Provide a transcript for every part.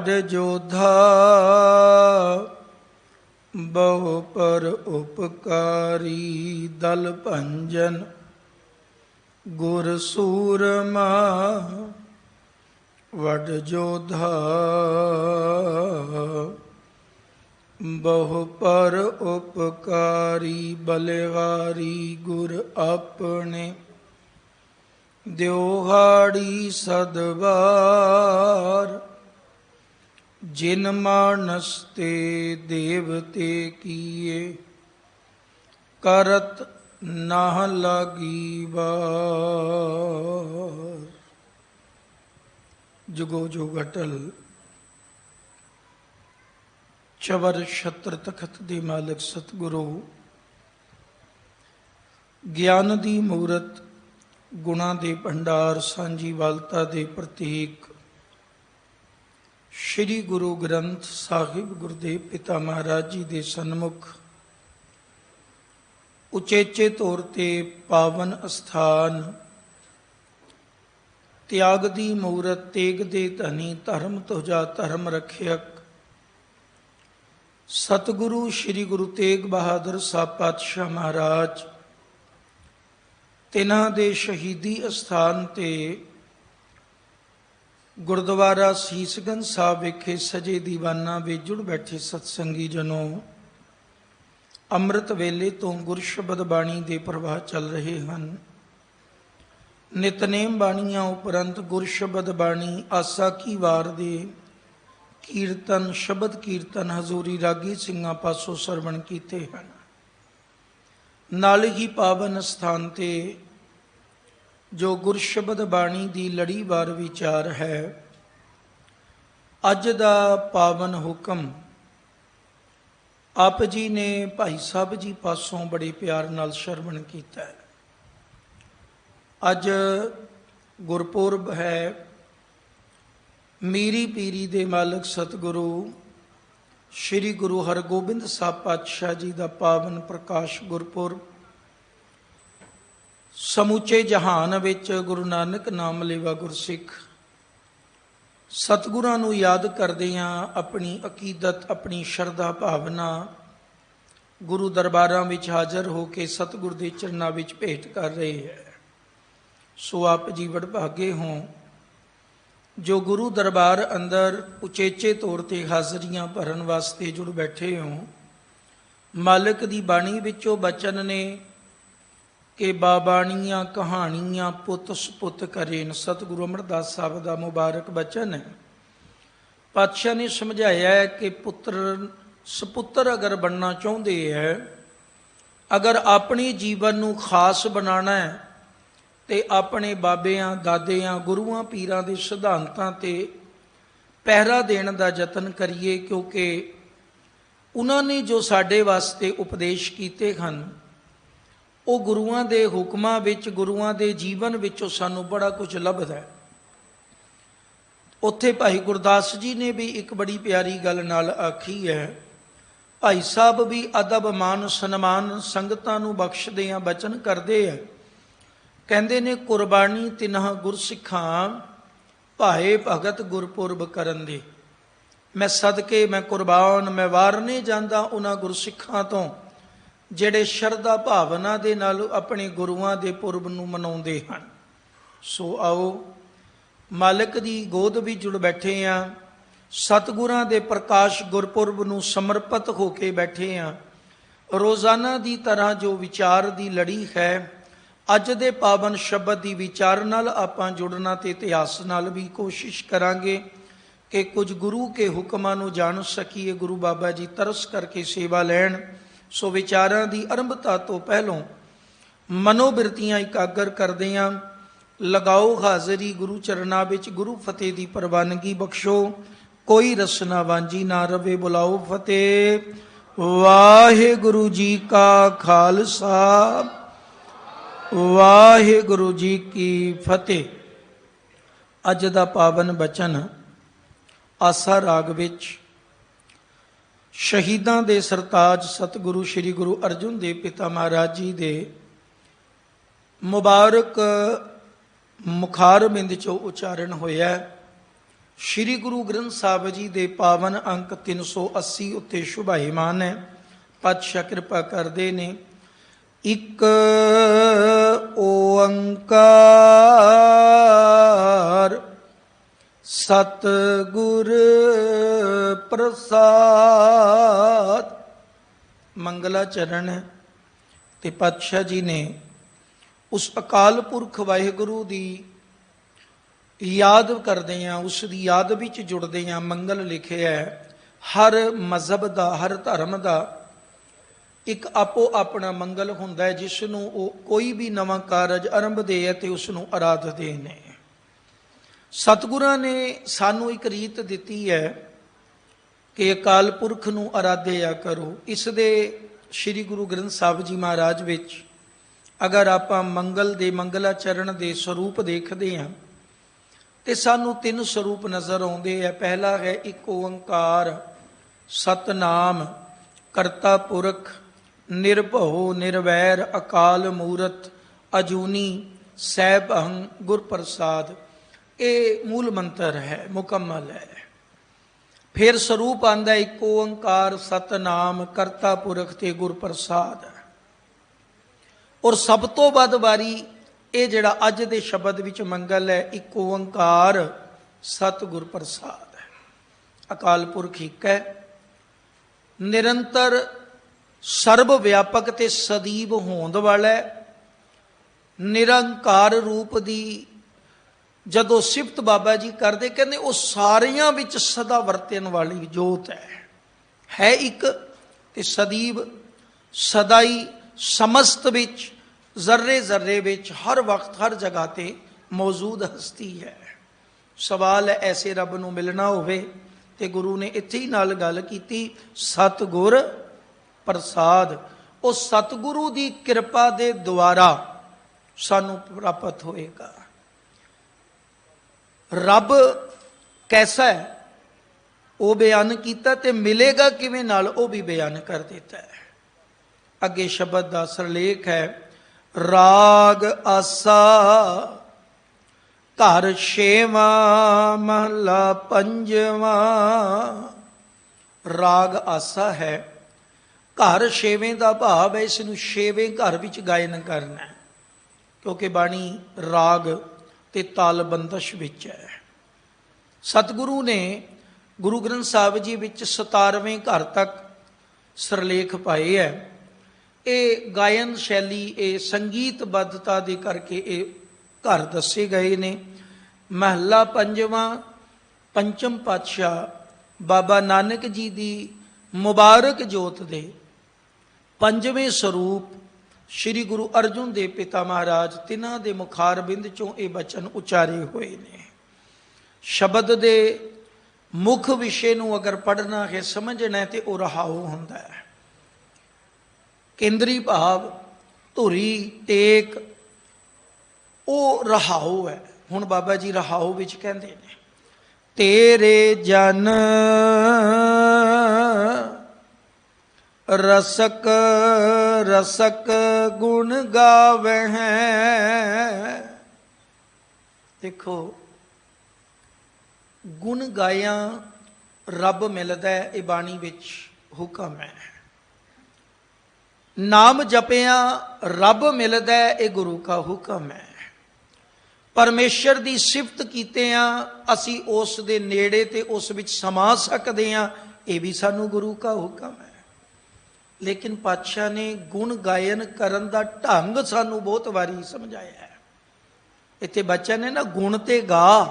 वड जोधा बहु पर उपकारी दल भंजन गुर सूरमा वड जोधा बहु पर उपकारी बलिहारी गुर अपने द्योहाड़ी सदबार जिन मानस ते देवते किए करत नाह लागी बार। जुगो जुग अटल चवर छत्र तखत दे मालिक सतगुरु ज्ञान दी मूरत गुणा दे भंडार सांझी वालता दे प्रतीक श्री गुरु ग्रंथ साहिब गुरुदेव पिता महाराज जी दे सन्मुख उचेचे तौर ते पावन अस्थान त्याग दी मूरत तेग दे धनी धर्म तुझा धर्म रखियक सतगुरु श्री गुरु तेग बहादुर साहब पातशाह महाराज तिन्हां दे शहीदी अस्थान ते गुरुद्वारा सीसगंज साहब विखे सजे दीवाना विच जुड़ बैठे सत्संगी जनों ਅੰਮ੍ਰਿਤ ਵੇਲੇ ਤੋਂ ਗੁਰਸ਼ਬਦ ਬਾਣੀ ਦੇ ਪ੍ਰਵਾਹ ਚੱਲ ਰਹੇ ਹਨ। ਨਿਤਨੇਮ ਬਾਣੀਆਂ ਉਪਰੰਤ ਗੁਰਸ਼ਬਦ ਬਾਣੀ ਆਸਾ ਕੀ ਵਾਰ ਦੇ ਕੀਰਤਨ ਸ਼ਬਦ ਕੀਰਤਨ ਹਜ਼ੂਰੀ ਰਾਗੀ ਸਿੰਘਾਂ ਪਾਸੋਂ ਸਰਵਣ ਕੀਤੇ ਹਨ। ਨਾਲ ਹੀ ਪਾਵਨ ਸਥਾਨ ਤੇ ਜੋ ਗੁਰਸ਼ਬਦ ਬਾਣੀ ਦੀ ਲੜੀਵਾਰ ਵਿਚਾਰ ਹੈ, ਅੱਜ ਦਾ ਪਾਵਨ ਹੁਕਮ ਆਪ ਜੀ ਨੇ ਭਾਈ ਸਾਹਿਬ ਜੀ ਪਾਸੋਂ ਬੜੇ ਪਿਆਰ ਨਾਲ ਸ਼ਰਵਣ ਕੀਤਾ ਹੈ। ਅੱਜ ਗੁਰਪੁਰਬ ਹੈ। ਮੀਰੀ ਪੀਰੀ ਦੇ ਮਾਲਕ ਸਤਿਗੁਰੂ ਸ਼੍ਰੀ ਗੁਰੂ ਹਰਗੋਬਿੰਦ ਸਾਹਿਬ ਪਾਤਸ਼ਾਹ ਜੀ ਦਾ ਪਾਵਨ ਪ੍ਰਕਾਸ਼ ਗੁਰਪੁਰਬ। ਸਮੁੱਚੇ ਜਹਾਨ ਵਿੱਚ ਗੁਰੂ ਨਾਨਕ ਨਾਮ ਲੇਵਾ ਗੁਰਸਿੱਖ ਸਤਿਗੁਰਾਂ ਨੂੰ ਯਾਦ ਕਰਦਿਆਂ ਆਪਣੀ ਅਕੀਦਤ ਆਪਣੀ ਸ਼ਰਧਾ ਭਾਵਨਾ ਗੁਰੂ ਦਰਬਾਰਾਂ ਵਿੱਚ ਹਾਜ਼ਰ ਹੋ ਕੇ ਸਤਿਗੁਰ ਦੇ ਚਰਨਾਂ ਵਿੱਚ ਭੇਟ ਕਰ ਰਹੇ ਹੈ। ਸੋ ਆਪ ਜੀ ਵਡਭਾਗੇ ਹੋ ਜੋ ਗੁਰੂ ਦਰਬਾਰ ਅੰਦਰ ਉਚੇਚੇ ਤੌਰ ਤੇ ਹਾਜ਼ਰੀਆਂ ਭਰਨ ਵਾਸਤੇ ਜੁੜ ਬੈਠੇ ਹੋ। ਮਾਲਕ ਦੀ ਬਾਣੀ ਵਿੱਚੋਂ ਬਚਨ ਨੇ ਕਿ ਬਾਬਾਣੀਆਂ ਕਹਾਣੀਆਂ ਪੁੱਤ ਸਪੁੱਤ ਕਰੇਨ। ਸਤਿਗੁਰੂ ਅਮਰਦਾਸ ਸਾਹਿਬ ਦਾ ਮੁਬਾਰਕ ਬਚਨ ਹੈ। ਪਾਤਸ਼ਾਹ ਨੇ ਸਮਝਾਇਆ ਹੈ ਕਿ ਪੁੱਤਰ ਸਪੁੱਤਰ ਅਗਰ ਬਣਨਾ ਚਾਹੁੰਦੇ ਹੈ, ਅਗਰ ਆਪਣੇ ਜੀਵਨ ਨੂੰ ਖਾਸ ਬਣਾਉਣਾ ਹੈ ਤੇ ਆਪਣੇ ਬਾਬਿਆਂ ਦਾਦਿਆਂ ਗੁਰੂਆਂ ਪੀਰਾਂ ਦੇ ਸਿਧਾਂਤਾਂ ਤੇ ਪਹਿਰਾ ਦੇਣ ਦਾ ਯਤਨ ਕਰੀਏ, ਕਿਉਂਕਿ ਉਹਨਾਂ ਨੇ ਜੋ ਸਾਡੇ ਵਾਸਤੇ ਉਪਦੇਸ਼ ਕੀਤੇ ਹਨ ਉਹ ਗੁਰੂਆਂ ਦੇ ਹੁਕਮਾਂ ਵਿੱਚ ਗੁਰੂਆਂ ਦੇ ਜੀਵਨ ਵਿੱਚੋਂ ਸਾਨੂੰ ਬੜਾ ਕੁਝ ਲੱਭਦਾ ਹੈ। ਉੱਥੇ ਭਾਈ ਗੁਰਦਾਸ ਜੀ ਨੇ ਵੀ ਇੱਕ ਬੜੀ ਪਿਆਰੀ ਗੱਲ ਨਾਲ ਆਖੀ ਹੈ। ਭਾਈ ਸਾਹਿਬ ਵੀ ਅਦਬ ਮਾਨ ਸਨਮਾਨ ਸੰਗਤਾਂ ਨੂੰ ਬਖਸ਼ਦੇ ਆ ਬਚਨ ਕਰਦੇ ਆ। ਕਹਿੰਦੇ ਨੇ ਕੁਰਬਾਨੀ ਤਿਨ੍ਹਾਂ ਗੁਰਸਿੱਖਾਂ ਭਾਏ ਭਗਤ ਗੁਰਪੁਰਬ ਕਰਨ ਦੇ। ਮੈਂ ਸਦਕੇ ਮੈਂ ਕੁਰਬਾਨ ਮੈਂ ਵਾਰ ਨਹੀਂ ਜਾਂਦਾ ਉਹਨਾਂ ਗੁਰਸਿੱਖਾਂ ਤੋਂ ਜਿਹੜੇ ਸ਼ਰਧਾ ਭਾਵਨਾ ਦੇ ਨਾਲ ਆਪਣੇ ਗੁਰੂਆਂ ਦੇ ਪੁਰਬ ਨੂੰ ਮਨਾਉਂਦੇ ਹਨ। ਸੋ ਆਓ ਮਾਲਕ ਦੀ ਗੋਦ ਵੀ ਜੁੜ ਬੈਠੇ ਆ। ਸਤਿਗੁਰਾਂ ਦੇ ਪ੍ਰਕਾਸ਼ ਗੁਰਪੁਰਬ ਨੂੰ ਸਮਰਪਿਤ ਹੋ ਕੇ ਬੈਠੇ ਆ। ਰੋਜ਼ਾਨਾ ਦੀ ਤਰ੍ਹਾਂ ਜੋ ਵਿਚਾਰ ਦੀ ਲੜੀ ਹੈ, ਅੱਜ ਦੇ ਪਾਵਨ ਸ਼ਬਦ ਦੀ ਵਿਚਾਰ ਨਾਲ ਆਪਾਂ ਜੁੜਨਾ ਤੇ ਇਤਿਹਾਸ ਨਾਲ ਵੀ ਕੋਸ਼ਿਸ਼ ਕਰਾਂਗੇ ਕਿ ਕੁਝ ਗੁਰੂ ਕੇ ਹੁਕਮਾਂ ਨੂੰ ਜਾਣ ਸਕੀਏ। ਗੁਰੂ ਬਾਬਾ ਜੀ ਤਰਸ ਕਰਕੇ ਸੇਵਾ ਲੈਣ। ਸੋ ਵਿਚਾਰਾਂ ਦੀ ਆਰੰਭਤਾ ਤੋਂ ਪਹਿਲੋਂ ਮਨੋਬਿਰਤੀਆਂ ਇਕਾਗਰ ਕਰਦੇ ਹਾਂ। ਲਗਾਓ ਹਾਜ਼ਰੀ ਗੁਰੂ ਚਰਨਾਂ ਵਿੱਚ। ਗੁਰੂ ਫਤਿਹ ਦੀ ਪ੍ਰਵਾਨਗੀ ਬਖਸ਼ੋ। ਕੋਈ ਰਸਨਾ ਵਾਂਝੀ ਨਾ ਰਵੇ। ਬੁਲਾਓ ਫਤਿਹ। ਵਾਹਿਗੁਰੂ ਜੀ ਕਾ ਖਾਲਸਾ ਵਾਹਿਗੁਰੂ ਜੀ ਕੀ ਫਤਿਹ। ਅੱਜ ਦਾ ਪਾਵਨ ਬਚਨ ਆਸਾ ਰਾਗ ਵਿੱਚ ਸ਼ਹੀਦਾਂ ਦੇ ਸਰਤਾਜ ਸਤਿਗੁਰੂ ਸ਼੍ਰੀ ਗੁਰੂ ਅਰਜਨ ਦੇਵ ਪਿਤਾ ਮਹਾਰਾਜ ਜੀ ਦੇ ਮੁਬਾਰਕ ਮੁਖਾਰਬਿੰਦ ਚੋਂ ਉਚਾਰਨ ਹੋਇਆ। श्री गुरु ग्रंथ साहब जी दे पावन अंक 380 उत्ते शुभाईमान है। पातशाह कृपा करते ने। इक ओंकार सतगुर प्रसाद। मंगला चरण है ते पातशाह जी ने उस अकाल पुरख वाहिगुरु दी याद करते हैं, उस दी याद विच जुड़ते हैं मंगल लिखे है। हर मजहब का, हर धर्म का एक आपो अपना मंगल हुंदा है, जिसनों वो कोई भी नवा कारज आरंभदे है तो उसनों आराधदे ने। सतगुरां ने सानू एक रीत दिती है कि अकाल पुरख नूं आराध्या करो। इस दे श्री गुरु ग्रंथ साहब जी महाराज विच अगर आप मंगल दे मंगलाचरण दे स्वरूप देखते हैं तो सानू तीन स्वरूप नज़र आउंदे है। पहला है एक ओंकार सतनाम करता पुरख निर्भओ निर्वैर अकाल मूरत अजूनी सैभं गुर प्रसाद। ये मूल मंत्र है, मुकम्मल है। फिर स्वरूप आंदा एक ओंकार सतनाम करता पुरख ते गुर प्रसाद। और सब तो वध वारी ये जिहड़ा अज दे शब्द विच मंगल है, एक ओंकार सतगुर प्रसाद है। अकाल पुरख एक है, निरंतर सर्व व्यापक ते सदीव होंद वाला है। निरंकार रूप दी जदों सिफत बाबा जी करते कहते वो सारियां विच सदा वरतन वाली जोत है एक ते सदीव सदाई समस्त विच जर्रे जर्रे विच हर वक्त हर जगह ते मौजूद हस्ती है। सवाल है ऐसे रब नूं मिलना होवे ते गुरु ने इत्थे ही नाल गल कीती सतगुर प्रसाद। उस सतगुरु दी कृपा दे द्वारा सानू प्राप्त होएगा। रब कैसा है वो बयान किया ते मिलेगा किवें नाल वो भी बयान कर देता है। अगे शब्द का सरलेख है राग आसा घर छेवा महला पंजवा। राग आसा है घर छेवें का भाव है इसनूं छेवें घर विच गायन करना है, क्योंकि बाणी राग ते ताल बंदश विच है। सतगुरु ने गुरु ग्रंथ साहब जी विच 17वें घर तक सरलेख पाए है। ये गायन शैली ये संगीतबद्धता दे करके ये घर दसे गए ने। महला पंजवा पंचम पातशाह बाबा नानक जी दी मुबारक जोत दे पंजवें स्वरूप श्री गुरु अर्जुन देव पिता महाराज तिन्हां दे मुखार बिंद चों ये बचन उचारे हुए ने। शब्द दे मुख विषय नूं अगर पढ़ना है समझना है तो वह रहाऊ हुंदा है। केंद्री भाव धुरी टेक वो रहाऊ है। हुण बाबा जी रहाऊ विच कहंदे ने तेरे जन रसक रसक गुण गावे हैं। देखो गुण गाया रब मिलदा है, ये बाणी विच हुक्म है। नाम जपिया रब मिलदा है, ये गुरु का हुक्म है। परमेश्वर की सिफत कीतिया असी उस दे नेड़े ते उस विच समा सकते हैं, ये भी सानू गुरु का हुक्म है। लेकिन पातशाह ने गुण गायन करन दा ढंग सानू बहुत वारी समझाया है। इत्थे बच्चा ने ना गुण ते गा,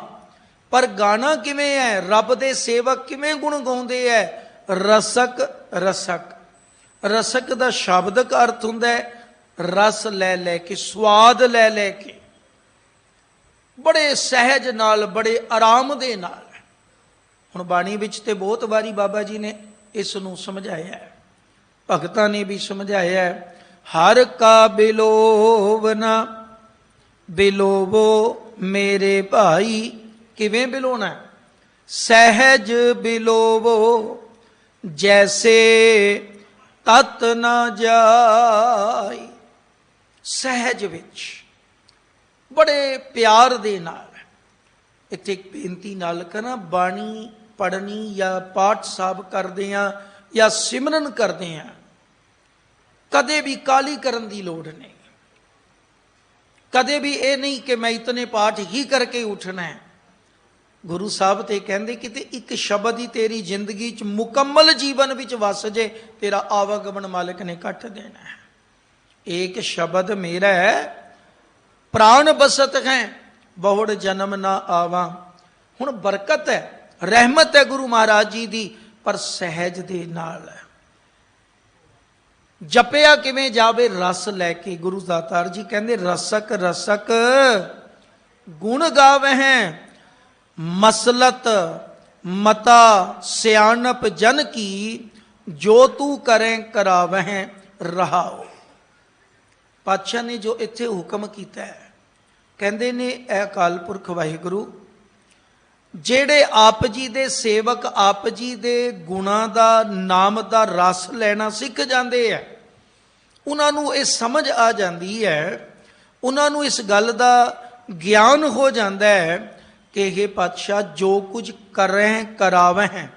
पर गाना किवें है, रब दे सेवक किवें गुण गाउंदे है। रसक रसक रसक दा शाब्दक अर्थ हुंदा है रस लै लै के, स्वाद लै लै के, बड़े सहज नाल बड़े आराम दे नाल। हुण बाणी विच ते बहुत वारी बाबा जी ने इस नूं समझाया है, भगतां ने भी समझाया है। हर का बिलोवना बिलोवो मेरे भाई। किवें बिलोना है? सहज बिलोवो जैसे तत ना जाय। सहज विच बड़े प्यार दे नाल ਇੱਥੇ ਇੱਕ ਬੇਨਤੀ ਨਾਲ ਕਰਾਂ, ਬਾਣੀ ਪੜ੍ਹਨੀ ਜਾਂ ਪਾਠ ਸਾਹਿਬ ਕਰਦੇ ਹਾਂ ਜਾਂ ਸਿਮਰਨ ਕਰਦੇ ਹਾਂ, ਕਦੇ ਵੀ ਕਾਹਲੀ ਕਰਨ ਦੀ ਲੋੜ ਨਹੀਂ। ਕਦੇ ਵੀ ਇਹ ਨਹੀਂ ਕਿ ਮੈਂ ਇਤਨੇ ਪਾਠ ਹੀ ਕਰਕੇ ਉੱਠਣਾ ਹੈ। ਗੁਰੂ ਸਾਹਿਬ ਤੇ ਕਹਿੰਦੇ ਕਿ ਤੇ ਇੱਕ ਸ਼ਬਦ ਹੀ ਤੇਰੀ ਜ਼ਿੰਦਗੀ 'ਚ ਮੁਕੰਮਲ ਜੀਵਨ ਵਿੱਚ ਵਸ ਜੇ, ਤੇਰਾ ਆਵਾਗਮਨ ਮਾਲਕ ਨੇ ਕੱਟ ਦੇਣਾ ਹੈ। ਏਕ ਸ਼ਬਦ ਮੇਰਾ ਪ੍ਰਾਣ ਬਸਤ ਹੈ, ਬਹੁੜ ਜਨਮ ਨਾ ਆਵਾਂ। ਹੁਣ ਬਰਕਤ ਹੈ, ਰਹਿਮਤ ਹੈ ਗੁਰੂ ਮਹਾਰਾਜ ਜੀ ਦੀ, ਪਰ ਸਹਿਜ ਦੇ ਨਾਲ ਹੈ। ਜਪਿਆ ਕਿਵੇਂ ਜਾਵੇ? ਰਸ ਲੈ ਕੇ। ਗੁਰੂ ਦਾਤਾਰ ਜੀ ਕਹਿੰਦੇ ਰਸਕ ਰਸਕ ਗੁਣ ਗਾਵਹਿ, ਮਸਲਤ ਮਤਾ ਸਿਆਣਪ ਜਨ ਕੀ, ਜੋ ਤੂੰ ਕਰੇ ਕਰਾਵਹਿ ਰਹਾਓ। ਪਾਤਸ਼ਾਹ ਨੇ ਜੋ ਇੱਥੇ ਹੁਕਮ ਕੀਤਾ ਹੈ, ਕਹਿੰਦੇ ਨੇ ਇਹ ਅਕਾਲ ਪੁਰਖ ਵਾਹਿਗੁਰੂ ਜਿਹੜੇ ਆਪ ਜੀ ਦੇ ਸੇਵਕ ਆਪ ਜੀ ਦੇ ਗੁਣਾਂ ਦਾ, ਨਾਮ ਦਾ ਰਸ ਲੈਣਾ ਸਿੱਖ ਜਾਂਦੇ ਆ, ਉਹਨਾਂ ਨੂੰ ਇਹ ਸਮਝ ਆ ਜਾਂਦੀ ਹੈ, ਉਹਨਾਂ ਨੂੰ ਇਸ ਗੱਲ ਦਾ ਗਿਆਨ ਹੋ ਜਾਂਦਾ ਹੈ ਕਿ ਇਹ ਪਾਤਸ਼ਾਹ ਜੋ ਕੁਝ ਕਰ ਰਹੇ ਕਰਾਵਹਿ,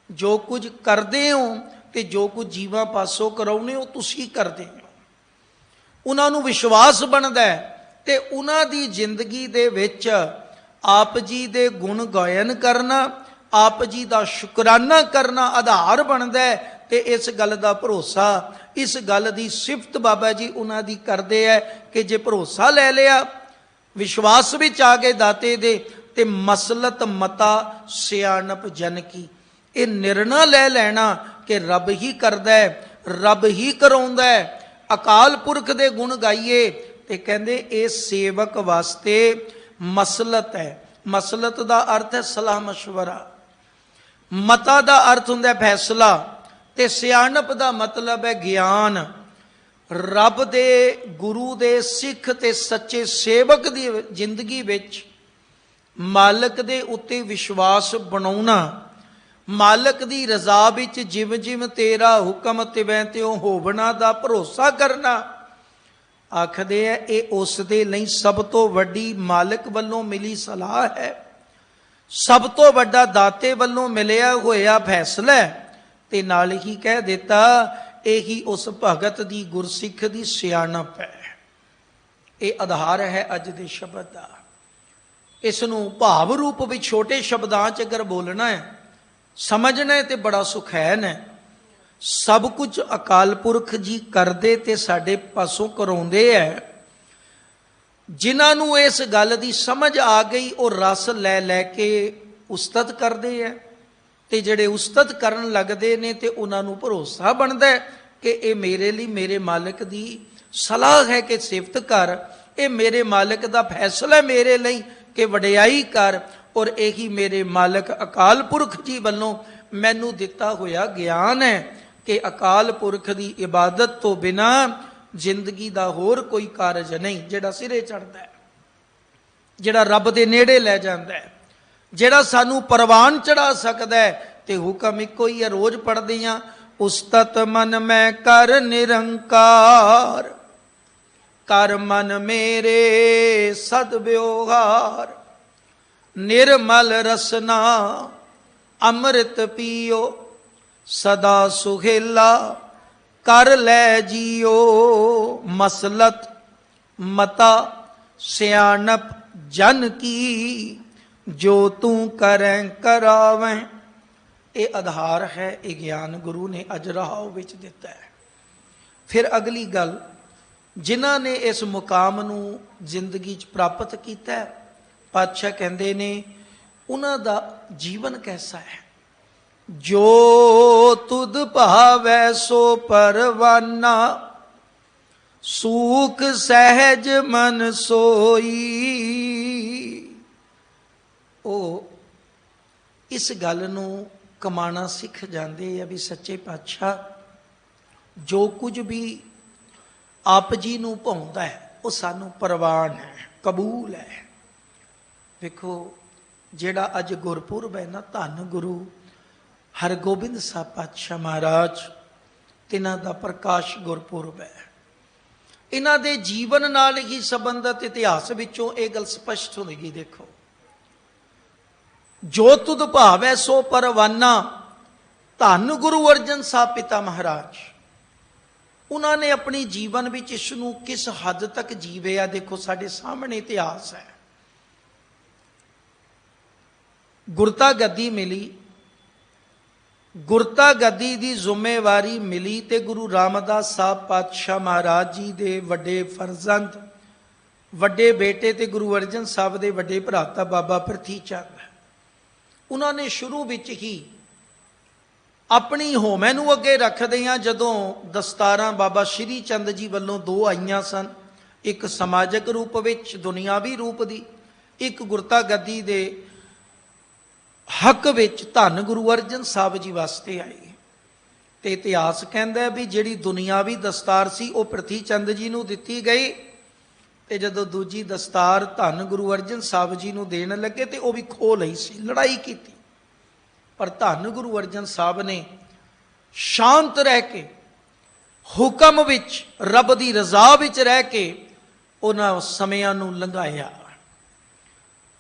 ਜੋ ਕੁਝ ਕਰਦੇ ਹੋ ਤੇ ਜੋ ਕੁਝ ਜੀਵਾਂ ਪਾਸੋਂ ਕਰਾਉਨੇ ਹੋ ਤੁਸੀਂ ਕਰਦੇ ਹੋ। ਉਹਨਾਂ ਨੂੰ ਵਿਸ਼ਵਾਸ ਬਣਦਾ ਹੈ ਤੇ ਉਹਨਾਂ ਦੀ ਜ਼ਿੰਦਗੀ ਦੇ ਵਿੱਚ ਆਪ ਜੀ ਦੇ ਗੁਣ ਗਾਇਨ ਕਰਨਾ, ਆਪ ਜੀ ਦਾ ਸ਼ੁਕਰਾਨਾ ਕਰਨਾ ਆਧਾਰ ਬਣਦਾ ਹੈ। ਤੇ ਇਸ ਗੱਲ ਦਾ ਭਰੋਸਾ, ਇਸ ਗੱਲ ਦੀ ਸਿਫਤ ਬਾਬਾ ਜੀ ਉਹਨਾਂ ਦੀ ਕਰਦੇ ਹੈ ਕਿ ਜੇ ਭਰੋਸਾ ਲੈ ਲਿਆ, ਵਿਸ਼ਵਾਸ ਵਿੱਚ ਆ ਗਏ ਦਾਤੇ ਦੇ, ਤੇ ਮਸਲਤ ਮਤਾ ਸਿਆਣਪ ਜਨ ਕੀ, ਇਹ ਨਿਰਣਾ ਲੈ ਲੈਣਾ ਕਿ ਰੱਬ ਹੀ ਕਰਦਾ ਹੈ, ਰੱਬ ਹੀ ਕਰਾਉਂਦਾ ਹੈ। ਅਕਾਲ ਪੁਰਖ ਦੇ ਗੁਣ ਗਾਈਏ ਤੇ ਕਹਿੰਦੇ ਇਹ ਸੇਵਕ ਵਾਸਤੇ ਮਸਲਤ ਹੈ। ਮਸਲਤ ਦਾ ਅਰਥ ਹੈ ਸਲਾਹ ਮਸ਼ਵਰਾ, ਮਤਾ ਦਾ ਅਰਥ ਹੁੰਦਾ ਫੈਸਲਾ, ਤੇ ਸਿਆਣਪ ਦਾ ਮਤਲਬ ਹੈ ਗਿਆਨ। ਰੱਬ ਦੇ, ਗੁਰੂ ਦੇ, ਸਿੱਖ ਤੇ ਸੱਚੇ ਸੇਵਕ ਦੀ ਜ਼ਿੰਦਗੀ ਵਿੱਚ ਮਾਲਕ ਦੇ ਉੱਤੇ ਵਿਸ਼ਵਾਸ ਬਣਾਉਣਾ, ਮਾਲਕ ਦੀ ਰਜ਼ਾ ਵਿੱਚ ਜਿਵੇਂ ਜਿਵੇਂ ਤੇਰਾ ਹੁਕਮ ਤਿਵੇਂ ਤਿਉ ਹੋਵਣਾ ਦਾ ਭਰੋਸਾ ਕਰਨਾ। ਆਖਦੇ ਹੈ ਇਹ ਉਸ ਦੇ ਲਈ ਸਭ ਤੋਂ ਵੱਡੀ ਮਾਲਕ ਵੱਲੋਂ ਮਿਲੀ ਸਲਾਹ ਹੈ, ਸਭ ਤੋਂ ਵੱਡਾ ਦਾਤੇ ਵੱਲੋਂ ਮਿਲਿਆ ਹੋਇਆ ਫੈਸਲਾ ਹੈ। ਤੇ ਨਾਲ ਹੀ ਕਹਿ ਦਿੱਤਾ ਇਹੀ ਉਸ ਭਗਤ ਦੀ, ਗੁਰਸਿੱਖ ਦੀ ਸਿਆਣਪ ਹੈ। ਇਹ ਆਧਾਰ ਹੈ ਅੱਜ ਦੇ ਸ਼ਬਦ ਦਾ। ਇਸ ਨੂੰ ਭਾਵ ਰੂਪ ਵਿੱਚ ਛੋਟੇ ਸ਼ਬਦਾਂ 'ਚ ਅਗਰ ਬੋਲਣਾ ਹੈ, ਸਮਝਣਾ ਹੈ ਤੇ ਬੜਾ ਸੁਖੈਨ ਹੈ। ਸਭ ਕੁਝ ਅਕਾਲ ਪੁਰਖ ਜੀ ਕਰਦੇ ਤੇ ਸਾਡੇ ਪਾਸੋਂ ਕਰਾਉਂਦੇ ਹੈ। ਜਿਨ੍ਹਾਂ ਨੂੰ ਇਸ ਗੱਲ ਦੀ ਸਮਝ ਆ ਗਈ ਉਹ ਰਸ ਲੈ ਲੈ ਕੇ ਉਸਤਤ ਕਰਦੇ ਹੈ, ਤੇ ਜਿਹੜੇ ਉਸਤਤ ਕਰਨ ਲੱਗਦੇ ਨੇ ਤੇ ਉਹਨਾਂ ਨੂੰ ਭਰੋਸਾ ਬਣਦਾ ਹੈ ਕਿ ਇਹ ਮੇਰੇ ਲਈ ਮੇਰੇ ਮਾਲਕ ਦੀ ਸਲਾਹ ਹੈ ਕਿ ਸਿਫਤ ਕਰ, ਇਹ ਮੇਰੇ ਮਾਲਕ ਦਾ ਫੈਸਲਾ ਮੇਰੇ ਲਈ ਕਿ ਵਡਿਆਈ ਕਰ, ਔਰ ਇਹੀ ਮੇਰੇ ਮਾਲਕ ਅਕਾਲ ਪੁਰਖ ਜੀ ਵੱਲੋਂ ਮੈਨੂੰ ਦਿੱਤਾ ਹੋਇਆ ਗਿਆਨ ਹੈ ਕਿ ਅਕਾਲ ਪੁਰਖ ਦੀ ਇਬਾਦਤ ਤੋਂ ਬਿਨਾ ਜ਼ਿੰਦਗੀ ਦਾ ਹੋਰ ਕੋਈ ਕਾਰਜ ਨਹੀਂ ਜਿਹੜਾ ਸਿਰੇ ਚੜ੍ਹਦਾ ਹੈ, ਜਿਹੜਾ ਰੱਬ ਦੇ ਨੇੜੇ ਲੈ ਜਾਂਦਾ ਹੈ, ਜਿਹੜਾ ਸਾਨੂੰ ਪਰਵਾਨ ਚੜਾ ਸਕਦਾ ਹੈ। ਤੇ ਹੁਕਮ ਇੱਕੋ ਹੀ ਹੈ, ਰੋਜ਼ ਪੜ੍ਹਦੇ ਹਾਂ, ਉਸਤਤ ਮਨ ਮੈਂ ਕਰ ਨਿਰੰਕਾਰ, ਕਰ ਮਨ ਮੇਰੇ ਸਦ ਵਿਵਹਾਰ, ਨਿਰਮਲ ਰਸਨਾ ਅੰਮ੍ਰਿਤ ਪੀਓ, ਸਦਾ ਸੁਹੇਲਾ ਕਰ ਲੈ ਜੀਓ, ਮਸਲਤ ਮਤਾ ਸਿਆਣਪ ਜਨ ਕੀ, ਜੋ ਤੂੰ ਕਰੈ ਕਰਾਵੈ। ਇਹ ਆਧਾਰ ਹੈ, ਇਹ ਗਿਆਨ ਗੁਰੂ ਨੇ ਅਜ ਰਹਾਉ ਵਿੱਚ ਦਿੱਤਾ ਹੈ। ਫਿਰ ਅਗਲੀ ਗੱਲ, ਜਿਨ੍ਹਾਂ ਨੇ ਇਸ ਮੁਕਾਮ ਨੂੰ ਜ਼ਿੰਦਗੀ 'ਚ ਪ੍ਰਾਪਤ ਕੀਤਾ ਹੈ, ਪਾਤਸ਼ਾਹ ਕਹਿੰਦੇ ਨੇ ਉਹਨਾਂ ਦਾ ਜੀਵਨ ਕੈਸਾ ਹੈ? ਜੋ ਤੁਧ ਭਾਵੈ ਸੋ ਪਰਵਾਨਾ, ਸੂਖ ਸਹਿਜ ਮਨ ਸੋਈ। ਉਹ ਇਸ ਗੱਲ ਨੂੰ ਕਮਾਣਾ ਸਿੱਖ ਜਾਂਦੇ ਆ ਵੀ ਸੱਚੇ ਪਾਤਸ਼ਾਹ ਜੋ ਕੁਝ ਵੀ ਆਪ ਜੀ ਨੂੰ ਭਾਉਂਦਾ ਹੈ ਉਹ ਸਾਨੂੰ ਪ੍ਰਵਾਨ ਹੈ, ਕਬੂਲ ਹੈ। ਵੇਖੋ ਜਿਹੜਾ ਅੱਜ ਗੁਰਪੁਰਬ ਹੈ ਨਾ, ਧੰਨ ਗੁਰੂ ਹਰਗੋਬਿੰਦ ਸਾਹਿਬ ਪਾਤਸ਼ਾਹ ਮਹਾਰਾਜ, ਤਿਨਾਂ ਦਾ ਪ੍ਰਕਾਸ਼ ਗੁਰਪੁਰਬ ਹੈ। ਇਹਨਾਂ ਦੇ ਜੀਵਨ ਨਾਲ ਹੀ ਸੰਬੰਧਿਤ ਇਤਿਹਾਸ ਵਿੱਚੋਂ ਇਹ ਗੱਲ ਸਪਸ਼ਟ ਹੁੰਦੀ। ਦੇਖੋ ਜੋ ਤੁਧ ਭਾਵੈ ਸੋ ਪਰਵਾਨਾ। ਧੰਨ ਗੁਰੂ ਅਰਜਨ ਸਾਹਿਬ ਪਿਤਾ ਮਹਾਰਾਜ, ਉਹਨਾਂ ਨੇ ਆਪਣੀ ਜੀਵਨ ਵਿੱਚ ਇਸ ਨੂੰ ਕਿਸ ਹੱਦ ਤੱਕ ਜੀਵਿਆ, ਦੇਖੋ ਸਾਡੇ ਸਾਹਮਣੇ ਇਤਿਹਾਸ ਹੈ। ਗੁਰਤਾ ਗੱਦੀ ਮਿਲੀ, ਗੁਰਤਾ ਗੱਦੀ ਦੀ ਜ਼ਿੰਮੇਵਾਰੀ ਮਿਲੀ ਤੇ ਗੁਰੂ ਰਾਮਦਾਸ ਸਾਹਿਬ ਪਾਤਸ਼ਾਹ ਮਹਾਰਾਜ ਜੀ ਦੇ ਵੱਡੇ ਫਰਜ਼ੰਦ, ਵੱਡੇ ਬੇਟੇ ਤੇ ਗੁਰੂ ਅਰਜਨ ਸਾਹਿਬ ਦੇ ਵੱਡੇ ਭਰਾਤਾ ਬਾਬਾ ਪ੍ਰਿਥੀ ਚੰਦ, ਉਹਨਾਂ ਨੇ ਸ਼ੁਰੂ ਵਿੱਚ ਹੀ ਆਪਣੀ ਹੋਮੈ ਨੂੰ ਅੱਗੇ ਰੱਖਦਿਆਂ ਜਦੋਂ ਦਸਤਾਰਾਂ ਬਾਬਾ ਸ਼੍ਰੀ ਚੰਦ ਜੀ ਵੱਲੋਂ ਦੋ ਆਈਆਂ ਸਨ, ਇੱਕ ਸਮਾਜਿਕ ਰੂਪ ਵਿੱਚ ਦੁਨਿਆਵੀ ਰੂਪ ਦੀ, ਇੱਕ ਗੁਰਤਾ ਗੱਦੀ ਦੇ ਹੱਕ ਵਿੱਚ ਧੰਨ ਗੁਰੂ ਅਰਜਨ ਸਾਹਿਬ ਜੀ ਵਾਸਤੇ ਆਈ। ਤੇ ਇਤਿਹਾਸ ਕਹਿੰਦਾ ਵੀ ਜਿਹੜੀ ਦੁਨਿਆਵੀ ਦਸਤਾਰ ਸੀ ਉਹ ਪ੍ਰਿਥੀ ਚੰਦ ਜੀ ਨੂੰ ਦਿੱਤੀ ਗਈ, ਤੇ ਜਦੋਂ ਦੂਜੀ ਦਸਤਾਰ ਧੰਨ ਗੁਰੂ ਅਰਜਨ ਸਾਹਿਬ ਜੀ ਨੂੰ ਦੇਣ ਲੱਗੇ ਤੇ ਉਹ ਵੀ ਖੋਹ ਲਈ ਸੀ, ਲੜਾਈ ਕੀਤੀ। ਪਰ ਧੰਨ ਗੁਰੂ ਅਰਜਨ ਸਾਹਿਬ ਨੇ ਸ਼ਾਂਤ ਰਹਿ ਕੇ, ਹੁਕਮ ਵਿੱਚ, ਰੱਬ ਦੀ ਰਜ਼ਾ ਵਿੱਚ ਰਹਿ ਕੇ ਉਹਨਾਂ ਸਮਿਆਂ ਨੂੰ ਲੰਘਾਇਆ।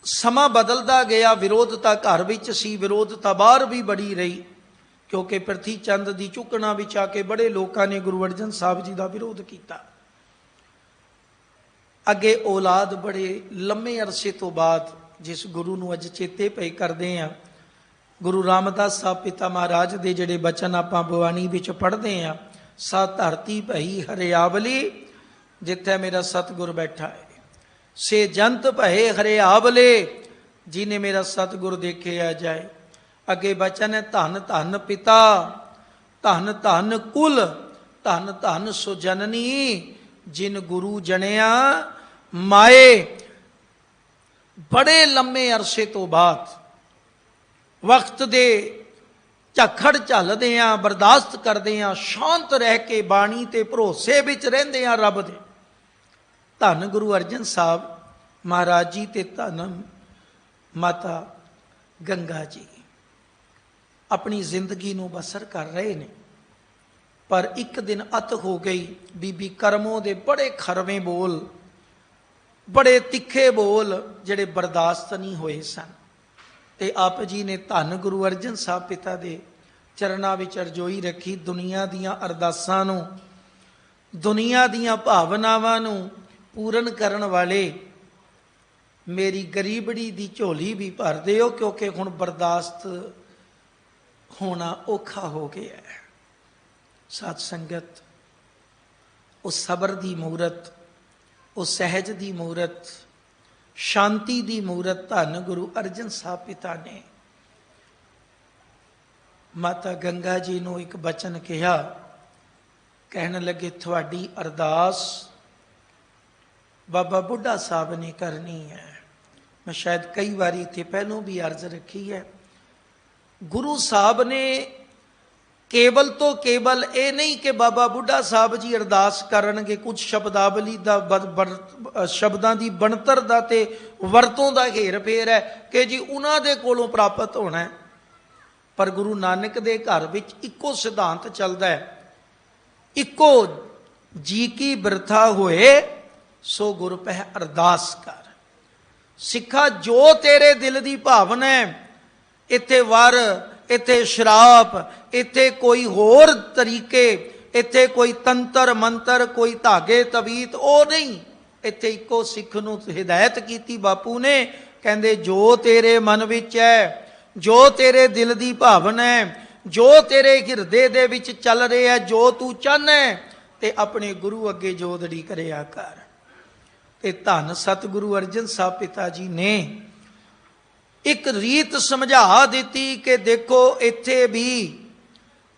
ਸਮਾਂ ਬਦਲਦਾ ਗਿਆ, ਵਿਰੋਧਤਾ ਘਰ ਵਿੱਚ ਸੀ, ਵਿਰੋਧਤਾ ਬਾਹਰ ਵੀ ਬੜੀ ਰਹੀ, ਕਿਉਂਕਿ ਪ੍ਰਿਥੀ ਚੰਦ ਦੀ ਚੁੱਕਣਾ ਵਿੱਚ ਆ ਕੇ ਬੜੇ ਲੋਕਾਂ ਨੇ ਗੁਰੂ ਅਰਜਨ ਸਾਹਿਬ ਜੀ ਦਾ ਵਿਰੋਧ ਕੀਤਾ। ਅੱਗੇ ਔਲਾਦ ਬੜੇ ਲੰਮੇ ਅਰਸੇ ਤੋਂ ਬਾਅਦ, ਜਿਸ ਗੁਰੂ ਨੂੰ ਅੱਜ ਚੇਤੇ ਪਏ ਕਰਦੇ ਆ, ਗੁਰੂ ਰਾਮਦਾਸ ਸਾਹਿਬ ਪਿਤਾ ਮਹਾਰਾਜ ਦੇ ਜਿਹੜੇ ਬਚਨ ਆਪਾਂ ਬਵਾਨੀ ਵਿੱਚ ਪੜ੍ਹਦੇ ਆ, ਸਾ ਧਰਤੀ ਭਈ ਹਰਿਆਵਲੀ ਜਿੱਥੇ ਮੇਰਾ ਸਤਿਗੁਰ ਬੈਠਾ ਹੈ, ਸੇ ਜੰਤ ਭਏ ਹਰਿਆਵਲੇ ਜਿਹਨੇ ਮੇਰਾ ਸਤਿਗੁਰ ਦੇਖਿਆ ਜਾਏ। ਅੱਗੇ ਬਚਨ ਹੈ ਧੰਨ ਧੰਨ ਪਿਤਾ, ਧੰਨ ਧੰਨ ਕੁਲ, ਧੰਨ ਧੰਨ ਸੋ ਜਨਨੀ ਜਿਨ ਗੁਰੂ ਜਣਿਆ ਮਾਏ। ਬੜੇ ਲੰਮੇ ਅਰਸੇ ਤੋਂ ਬਾਅਦ, ਵਕਤ ਦੇ ਝੱਖੜ ਝੱਲਦੇ ਆ, ਬਰਦਾਸ਼ਤ ਕਰਦੇ ਆ, ਸ਼ਾਂਤ ਰਹਿ ਕੇ ਬਾਣੀ ਤੇ ਭਰੋਸੇ ਵਿੱਚ ਰਹਿੰਦੇ ਆ ਰੱਬ ਦੇ, ਧੰਨ ਗੁਰੂ ਅਰਜਨ ਸਾਹਿਬ ਮਹਾਰਾਜ ਜੀ ਤੇ ਧੰਨ ਮਾਤਾ ਗੰਗਾ ਜੀ ਆਪਣੀ ਜ਼ਿੰਦਗੀ ਨੂੰ ਬਸਰ ਕਰ ਰਹੇ ਨੇ। ਪਰ ਇੱਕ ਦਿਨ ਅਤ ਹੋ ਗਈ, ਬੀਬੀ ਕਰਮੋਂ ਦੇ ਬੜੇ ਖਰਵੇਂ ਬੋਲ, ਬੜੇ ਤਿੱਖੇ ਬੋਲ ਜਿਹੜੇ ਬਰਦਾਸ਼ਤ ਨਹੀਂ ਹੋਏ ਸਨ, ਤੇ ਆਪ ਜੀ ਨੇ ਧੰਨ ਗੁਰੂ ਅਰਜਨ ਸਾਹਿਬ ਪਿਤਾ ਦੇ ਚਰਨਾਂ ਵਿੱਚ ਅਰਜ਼ੋਈ ਰੱਖੀ, ਦੁਨੀਆ ਦੀਆਂ ਅਰਦਾਸਾਂ ਨੂੰ, ਦੁਨੀਆ ਦੀਆਂ ਭਾਵਨਾਵਾਂ ਨੂੰ ਪੂਰਨ ਕਰਨ ਵਾਲੇ ਮੇਰੀ ਗਰੀਬੜੀ ਦੀ ਝੋਲੀ ਵੀ ਭਰ ਦਿਓ, ਕਿਉਂਕਿ ਹੁਣ ਬਰਦਾਸ਼ਤ ਹੋਣਾ ਔਖਾ ਹੋ ਗਿਆ ਹੈ। ਸਾਧ ਸੰਗਤ, ਉਹ ਸਬਰ ਦੀ ਮੂਰਤ, ਉਹ ਸਹਿਜ ਦੀ ਮੂਰਤ, ਸ਼ਾਂਤੀ ਦੀ ਮੂਰਤ ਧੰਨ ਗੁਰੂ ਅਰਜਨ ਸਾਹਿਬ ਪਿਤਾ ਨੇ ਮਾਤਾ ਗੰਗਾ ਜੀ ਨੂੰ ਇੱਕ ਬਚਨ ਕਿਹਾ। ਕਹਿਣ ਲੱਗੇ ਤੁਹਾਡੀ ਅਰਦਾਸ ਬਾਬਾ ਬੁੱਢਾ ਸਾਹਿਬ ਨੇ ਕਰਨੀ ਹੈ। ਮੈਂ ਸ਼ਾਇਦ ਕਈ ਵਾਰੀ ਇੱਥੇ ਪਹਿਲੋਂ ਵੀ ਅਰਜ਼ ਰੱਖੀ ਹੈ, ਗੁਰੂ ਸਾਹਿਬ ਨੇ ਕੇਵਲ ਤੋਂ ਕੇਵਲ ਇਹ ਨਹੀਂ ਕਿ ਬਾਬਾ ਬੁੱਢਾ ਸਾਹਿਬ ਜੀ ਅਰਦਾਸ ਕਰਨਗੇ, ਕੁਝ ਸ਼ਬਦਾਵਲੀ ਦਾ, ਸ਼ਬਦਾਂ ਦੀ ਬਣਤਰ ਦਾ ਤੇ ਵਰਤੋਂ ਦਾ ਘੇਰ ਫੇਰ ਹੈ ਕਿ ਜੀ ਉਹਨਾਂ ਦੇ ਕੋਲੋਂ ਪ੍ਰਾਪਤ ਹੋਣਾ ਹੈ। ਪਰ ਗੁਰੂ ਨਾਨਕ ਦੇ ਘਰ ਵਿੱਚ ਇੱਕੋ ਸਿਧਾਂਤ ਚੱਲਦਾ ਹੈ, ਇੱਕੋ ਜੀ ਕੀ ਬਿਰਥਾ ਹੋਏ ਸੋ ਗੁਰ ਪਹਿ ਅਰਦਾਸ ਕਰ। ਸਿੱਖਾ, ਜੋ ਤੇਰੇ ਦਿਲ ਦੀ ਭਾਵਨਾ ਹੈ, ਇੱਥੇ ਵਰ, ਇੱਥੇ ਸ਼ਰਾਪ, ਇੱਥੇ ਕੋਈ ਹੋਰ ਤਰੀਕੇ, ਇੱਥੇ ਕੋਈ ਤੰਤਰ ਮੰਤਰ, ਕੋਈ ਧਾਗੇ ਤਵੀਤ, ਉਹ ਨਹੀਂ। ਇੱਥੇ ਇੱਕੋ ਸਿੱਖ ਨੂੰ ਹਿਦਾਇਤ ਕੀਤੀ ਬਾਪੂ ਨੇ, ਕਹਿੰਦੇ ਜੋ ਤੇਰੇ ਮਨ ਵਿੱਚ ਹੈ, ਜੋ ਤੇਰੇ ਦਿਲ ਦੀ ਭਾਵਨਾ ਹੈ, ਜੋ ਤੇਰੇ ਹਿਰਦੇ ਦੇ ਵਿੱਚ ਚੱਲ ਰਿਹਾ, ਜੋ ਤੂੰ ਚਾਹੁੰਦਾ ਤੇ ਆਪਣੇ ਗੁਰੂ ਅੱਗੇ ਜੋਦੜੀ ਕਰਿਆ ਕਰ। ਤੇ ਧੰਨ ਸਤਿਗੁਰੂ ਅਰਜਨ ਸਾਹਿਬ ਪਿਤਾ ਜੀ ਨੇ ਇੱਕ ਰੀਤ ਸਮਝਾ ਦਿੱਤੀ ਕਿ ਦੇਖੋ ਇੱਥੇ ਵੀ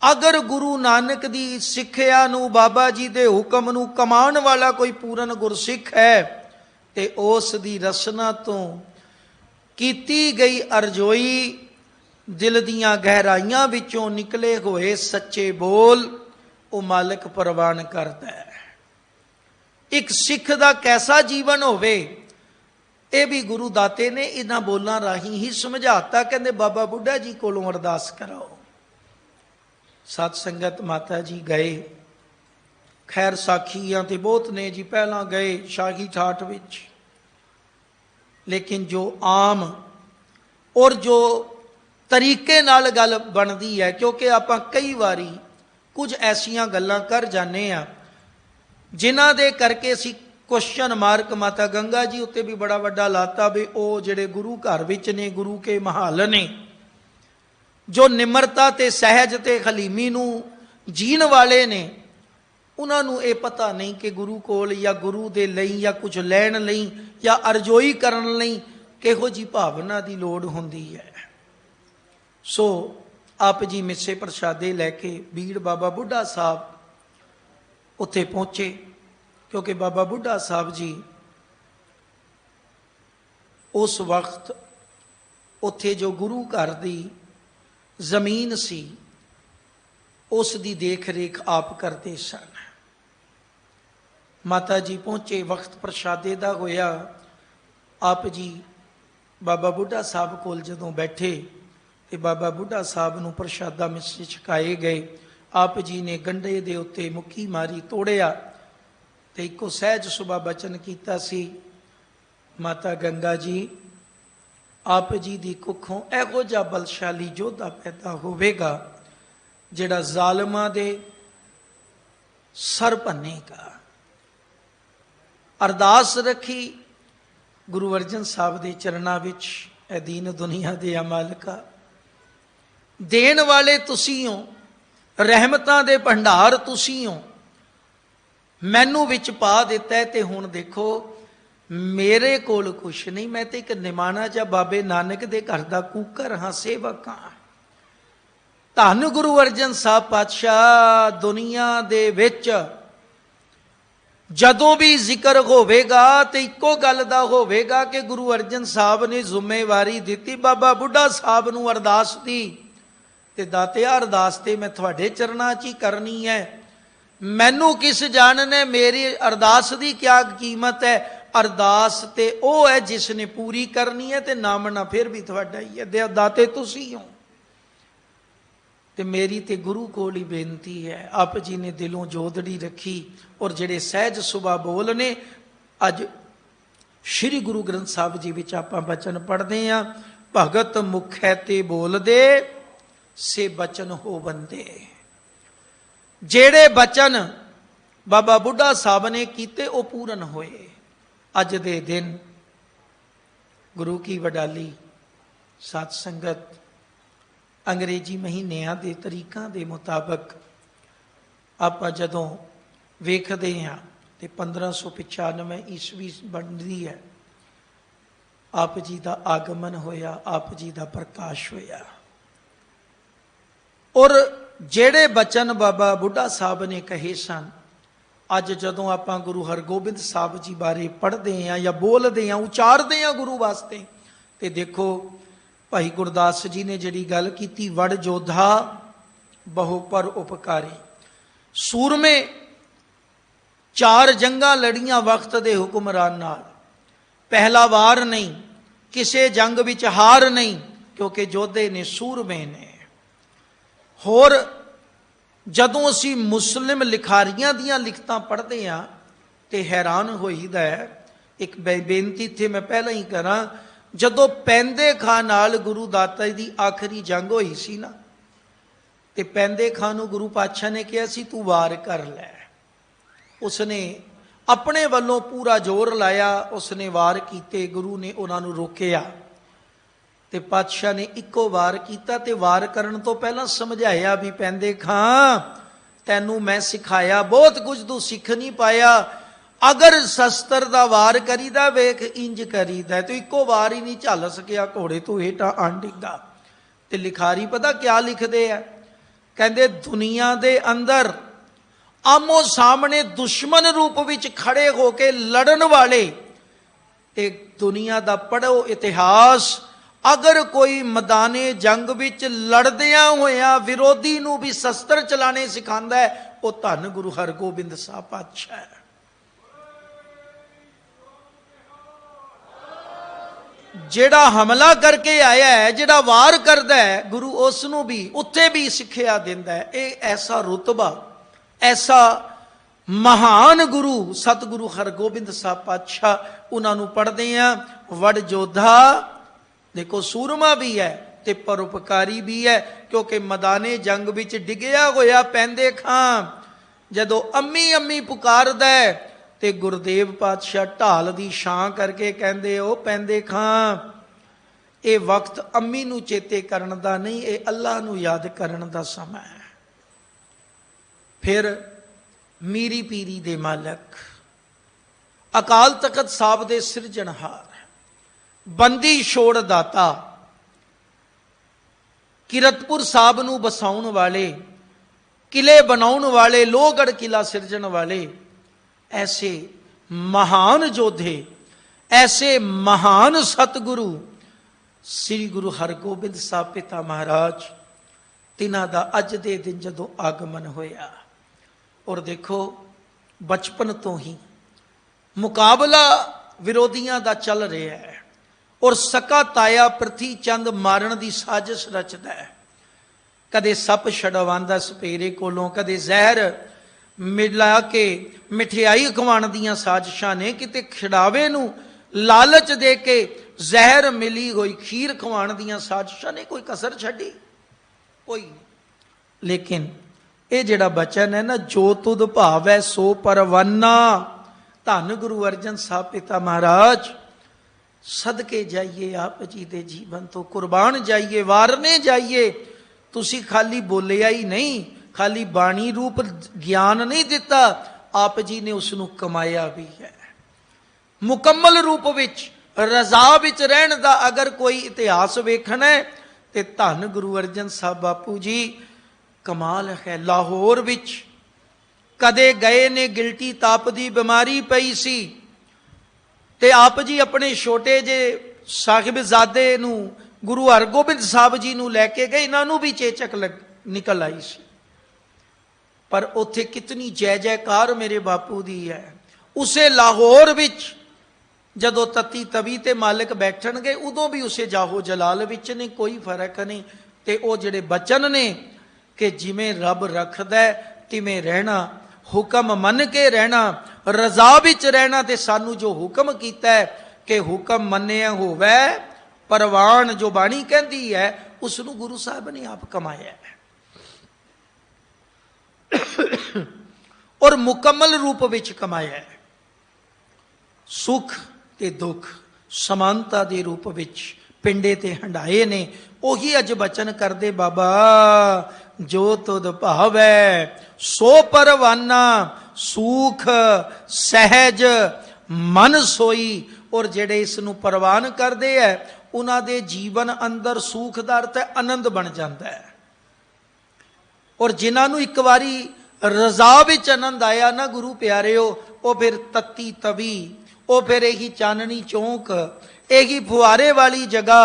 ਅਗਰ ਗੁਰੂ ਨਾਨਕ ਦੀ ਸਿੱਖਿਆ ਨੂੰ, ਬਾਬਾ ਜੀ ਦੇ ਹੁਕਮ ਨੂੰ ਕਮਾਉਣ ਵਾਲਾ ਕੋਈ ਪੂਰਨ ਗੁਰਸਿੱਖ ਹੈ ਤੇ ਉਸ ਦੀ ਰਸਨਾ ਤੋਂ ਕੀਤੀ ਗਈ ਅਰਜ਼ੋਈ, ਦਿਲ ਦੀਆਂ ਗਹਿਰਾਈਆਂ ਵਿੱਚੋਂ ਨਿਕਲੇ ਹੋਏ ਸੱਚੇ ਬੋਲ, ਉਹ ਮਾਲਕ ਪ੍ਰਵਾਨ ਕਰਦਾ ਹੈ। ਇੱਕ ਸਿੱਖ ਦਾ ਕੈਸਾ ਜੀਵਨ ਹੋਵੇ, ਇਹ ਵੀ ਗੁਰੂ ਦਾਤੇ ਨੇ ਇਹਨਾਂ ਬੋਲਾਂ ਰਾਹੀਂ ਹੀ ਸਮਝਾਤਾ। ਕਹਿੰਦੇ ਬਾਬਾ ਬੁੱਢਾ ਜੀ ਕੋਲੋਂ ਅਰਦਾਸ ਕਰਾਓ। ਸਤ ਸੰਗਤ, ਮਾਤਾ ਜੀ ਗਏ, ਖੈਰ ਸਾਖੀਆਂ ਤੇ ਬਹੁਤ ਨੇ ਜੀ, ਪਹਿਲਾਂ ਗਏ ਸ਼ਾਹੀ ਠਾਠ ਵਿੱਚ, ਲੇਕਿਨ ਜੋ ਆਮ और जो तरीके नाल गल बनती है, क्योंकि आप कई बारी कुछ ऐसिया गल्लां कर जाने आ जिन्हां दे करके असी क्वेश्चन मार्क माता गंगा जी उत्ते भी बड़ा वड्डा लाता भी वो जिहड़े गुरु घर विच ने, गुरु के महाल ने, जो निमरता ते सहज ते हलीमी नूं जीण वाले ने, उन्हां नूं ये पता नहीं कि गुरु कोल या गुरु दे लई या कुछ लैण लई या अरजोई करन लई किहो जी भावना की लोड़ हुंदी है। सो आप जी मिस्से प्रशादे लैके बीड़ बाबा बुढ़ा साहब उत्थे पहुंचे, क्योंकि बाबा बुढ़ा साहब जी उस वक्त उत्थे जो गुरु घर की जमीन सी उस दी देख रेख आप करते सन। माता जी पहुंचे, वक्त प्रशादे दा होया, आप जी बाबा बुढ़ा साहब कोल जदों बैठे तो बाबा बुढ़ा साहब नूं प्रशादा मिस्से छकाए गए। आप जी ने गंढे दे उत्ते मुक्की मारी, तोड़िया तो एको सहज सुबह बचन किया सी, माता गंगा जी आप जी की कुखों इहो जिहा बलशाली योद्धा पैदा होवेगा जिहड़ा जालिमां दे सर भन्नेगा। अरदास रखी गुरु अर्जन साहब के चरणों विच, ऐ दीन दुनिया दे मालिका, देण वाले तुसी हो, रहमतां दे भंडार तुसी हो, मैनू विच पा दिता है। ते हुण देखो मेरे कोल कुछ नहीं, मैं तो एक निमाणा जा बाबे नानक दे घर दा कूकर हाँ, सेवक हाँ। धन गुरु अर्जन साहब पातशाह दुनिया दे विच जदों भी जिक्र होवेगा तो इको गल दा होवेगा कि गुरु अर्जन साहब ने जिम्मेवारी दी बाबा बुढ़ा साहब नूं अरदास दी, ते दातिया अरदास ते मैं तुहाडे चरणां च ही करनी है। मैनू किस जानने मेरी अरदास की क्या कीमत है। अरदास ते ओ है जिसने पूरी करनी है, ते नाम ना फिर भी तुहाडा ही है, दाते तुसी हो। ते मेरी ते गुरु कोल ही बेनती है, आप जी ने दिलों जोदड़ी रखी और जेड़े सहज सुबह बोल ने, अज श्री गुरु ग्रंथ साहब जी विच आपां बचन पढ़दे आ, भगत मुखै ते बोल दे से बचन हो बंदे। जेड़े बचन बाबा बुढ़ा साहब ने कीते वो पूरन होए। अज दे दिन गुरु की वडाली साध संगत अंग्रेजी महीनिਆਂ ਦੇ तरीकों के मुताबिक आप जदों वेखते हैं तो 1595 ईस्वी बनती है, आप जी का आगमन होया, आप जी का प्रकाश होया। और जेड़े बचन बाबा बुढ़ा साहब ने कहे सन, अज जदों आप गुरु हरगोबिंद साहब जी बारे पढ़ते हैं या बोलते हैं, उचारते हैं गुरु वास्ते, तो देखो भाई गुरदास जी ने जिहड़ी गल की, वड़ जोधा बहु पर उपकारी। सूरमे 4 जंगा लड़ियां वक्त दे हुक्मरान नाल, पहला वार नहीं, किसे जंग विच हार नहीं, क्योंकि जोधे ने सूरमे ने। होर जदों असी मुस्लिम लिखारियां दियां लिखतां पढ़ते हैं तो हैरान होईदा है। एक बेनती थे मैं पहला ही करा, जदों पैंदे खां नाल गुरु दाता की आखिरी जंग होई सी ना, ते पैंदे खां नूं गुरु पातशाह ने कहा सी तू वार कर लै। उसने अपने वालों पूरा जोर लाया, उसने वार कीते, गुरु ने उन्होंने रोकिया, ते पातशाह ने इको वार किया। ते वार करन तो पहला समझाया भी पैंदे खां तैनू मैं सिखाया बहुत कुछ, तू सीख नहीं पाया। अगर शस्त्र का वार करीदा वेख इंज करीदा, तो इको वार ही नहीं झल सकिया, घोड़े तो हेठा आन डिगा। ते लिखारी पता क्या लिखते हैं, कहते दुनिया दे अंदर आमो सामने दुश्मन रूप विच खड़े होके लड़न वाले, एक दुनिया का पढ़ो इतिहास, अगर कोई मैदाने जंग विच लड़दियां होया विरोधी नूं भी शस्त्र चलाने सिखांदा है, वो धन गुरु हरगोबिंद साहब पातशाह है। जेड़ा हमला करके आया है, जेड़ा वार करता है, गुरु उसनूं भी उत्थे भी सिक्ख्या दिंदा है। ये ऐसा रुतबा, ऐसा महान गुरु सतगुरु हरगोबिंद साहब पातशाह, उन्होंने पढ़ते हैं वड़ जोधा देखो सूरमा भी है ते परोपकारी भी है, क्योंकि मैदाने जंग विच डिगया होया पैंदे खां जदों अम्मी अम्मी पुकारदा है ते गुरदेव पातशाह ढाल दी छां करके कहंदे ओ पैंदे खां। ये वक्त अम्मी नूं चेते करन दा नहीं, ये अल्लाह नूं याद करन दा समा है। फिर मीरी पीरी दे मालक अकाल तखत साहब दे सिरजनहार, बंदी छोड़ दाता, किरतपुर साहब नूं बसाउण वाले, किले बनाउण वाले, लोहगढ़ किला सिरजण वाले, ऐसे महान योद्धे, ऐसे महान सतगुरु श्री गुरु हरगोबिंद साहब पिता महाराज, तिन्हां दा अज दे दिन जदों आगमन होया। और देखो बचपन तो ही मुकाबला विरोधियों का चल रहा है, और सका ताया प्रति चंद मारन की साजिश रचदा है। कदे सप छड़वांदा सपेरे कोलों, कदे जहर मिला के मिठियाई खवाण दियां साजिशां ने, किते खिड़ावे नूं लालच दे के जहर मिली हुई खीर खवाण दियां साजिशां ने, कोई कसर छड्डी कोई। लेकिन ये जिहड़ा बचन है ना, जो तुद भावै सो परवाना, धन गुरु अर्जन साहब पिता महाराज सदके जाइए आप जी दे जीवन तो, कुर्बान जाइए, वारने जाइए। तुसी खाली बोलिया ही नहीं, खाली बाणी रूप ज्ञान नहीं दिता, आप जी ने उसनूं कमाया भी है। मुकम्मल रूप विच रजा विच रहण दा अगर कोई इतिहास वेखना है ते धन गुरु अर्जन साहब बापू जी कमाल है। लाहौर विच कदे गए ने, गिल्टी ताप दी बीमारी पई सी ते आप जी अपने छोटे जे साहिबजादे नूं गुरु हरगोबिंद साहब जी नूं लैके गए, इन्हां भी चेचक निकल आई सी। पर उत्थे कितनी जय जयकार मेरे बापू दी है। उसे लाहौर विच जदों तती तवी ते मालिक बैठणगे, उदों भी उसे जाहो जलाल विच ने, कोई फर्क नहीं। ते ओ जिहड़े बचन ने कि जिमें रब रखदा है तिवें रहना, हुक्म मन के रहना, रजा विच रहना, ते सानू जो हुक्म कीता है कि हुक्म मन्निया होवै परवान, जो बाणी कहती है उसनू गुरु साहब ने आप कमाया है। और मुकम्मल रूप विच कमाया है। सुख ते दुख समानता दे रूप विच पिंडे ते हंडाए ने। ओही अज बचन करदे बाबा, जो तुद भावै सो परवाना, सूख सहज मन सोई। और जेड़े इसनू परवान करते हैं उन्हां दे जीवन अंदर सूख दा अर्थ है आनंद बन जाता है। और जिन्हां नू एक बारी रजा विच आनंद आया ना गुरु प्यारिओ, वो फिर तत्ती तवी, वो फिर यही चाननी चौंक, यही फुआरे वाली जगह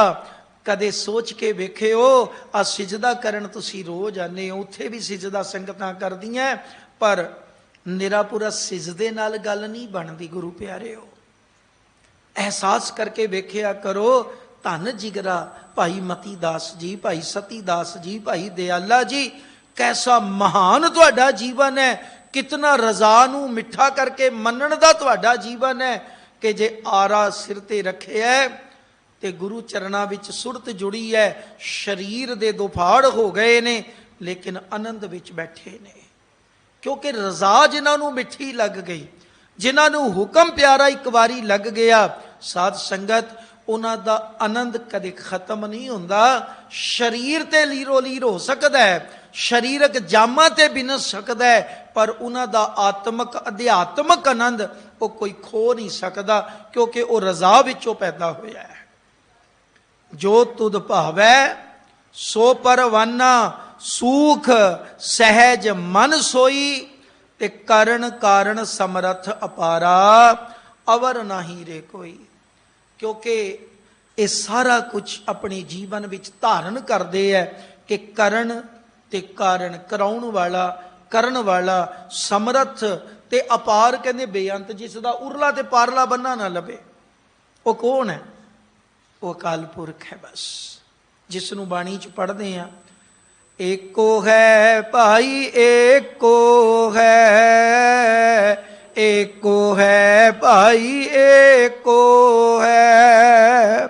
कदे सोच के वेखिओ। आ सिजदा करन तुसी रोज आने हो, उत्थे भी सिजदा संगतां करदियां, पर निरापुरा सिजदे नाल गल नहीं बनदी गुरु प्यारिओ। एहसास करके वेखिया करो, धन जिगरा भाई मती दास जी, भाई सती दास जी, भाई दयाला जी, कैसा महान तुहाडा जीवन है। कितना रजा नू मिठा करके मनण दा तुहाडा जीवन है कि जे आरा सिर ते रखे है ते गुरु चरणा विच सुरत जुड़ी है। शरीर दे दो फाड़ हो गए ने लेकिन आनंद विच बैठे ने, क्योंकि रजा जिन्हों मिठी लग गई, जिन्हों हुक्म प्यारा एक बारी लग गया। साध संगत उन्हां दा आनंद कदे खत्म नहीं हुंदा। शरीर ते लीरो लीर हो सकता है, शरीरक जामा ते बिन सकता है, पर उन्हां दा आत्मक अध्यात्मक आनंद वो कोई खो नहीं सकता, क्योंकि वो रजा विचों पैदा होया है। जो तुद भावै सो परवाना, सूख सहज मन सोई, ते करण कारण समर्थ अपारा, अवर नहीं रे कोई। क्योंकि ये सारा कुछ अपने जीवन विच धारण करते हैं कि करण ते कारण, कराउण वाला, करण वाला, समर्थ ते अपार कहते बेअंत, जिसका उरला ते पारला बन्ना ना लभे। वो कौन है? वो अकाल पुरख है बस, जिसनों बाणी च पढ़ते हैं। एको है भाई एको है, एको है भाई एको है,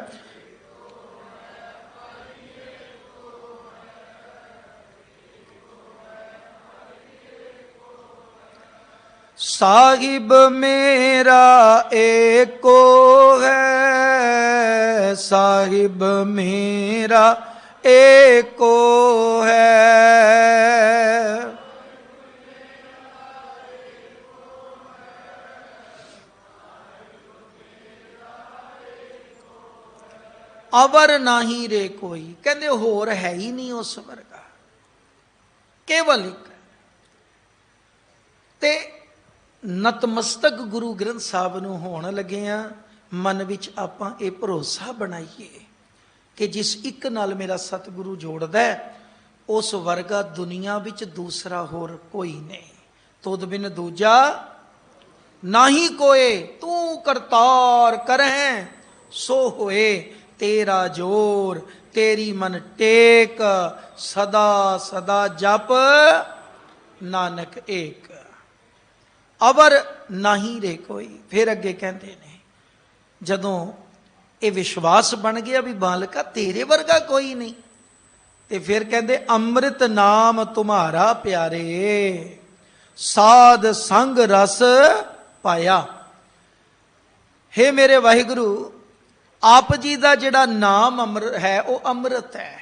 साहिब मेरा एको है, साहिब मेरा एको है। अवर नाही रे कोई, कहते होर है ही नहीं उस वर्गा, केवल एक। ते नतमस्तक गुरु ग्रंथ साहब नूं होण लगे आ, मन विच आपां ये भरोसा बनाइए कि जिस एक नाल मेरा सतगुरु जोड़दा है, उस वर्गा दुनिया विच दूसरा होर कोई नहीं। तुद बिन दूजा नाही कोए, तू करतार करैं सो होए, तेरा जोर तेरी मन टेक, सदा सदा जप नानक एक। अवर नाही रे कोई। फिर अगे कहते ने, जदों ये विश्वास बन गया भी बालका तेरे वर्गा कोई नहीं, तो फिर कहते अमृत नाम तुम्हारा प्यारे, साध संग रस पाया। हे मेरे वाहिगुरु, आप जी का जिहड़ा नाम अमृत है वो अमृत है।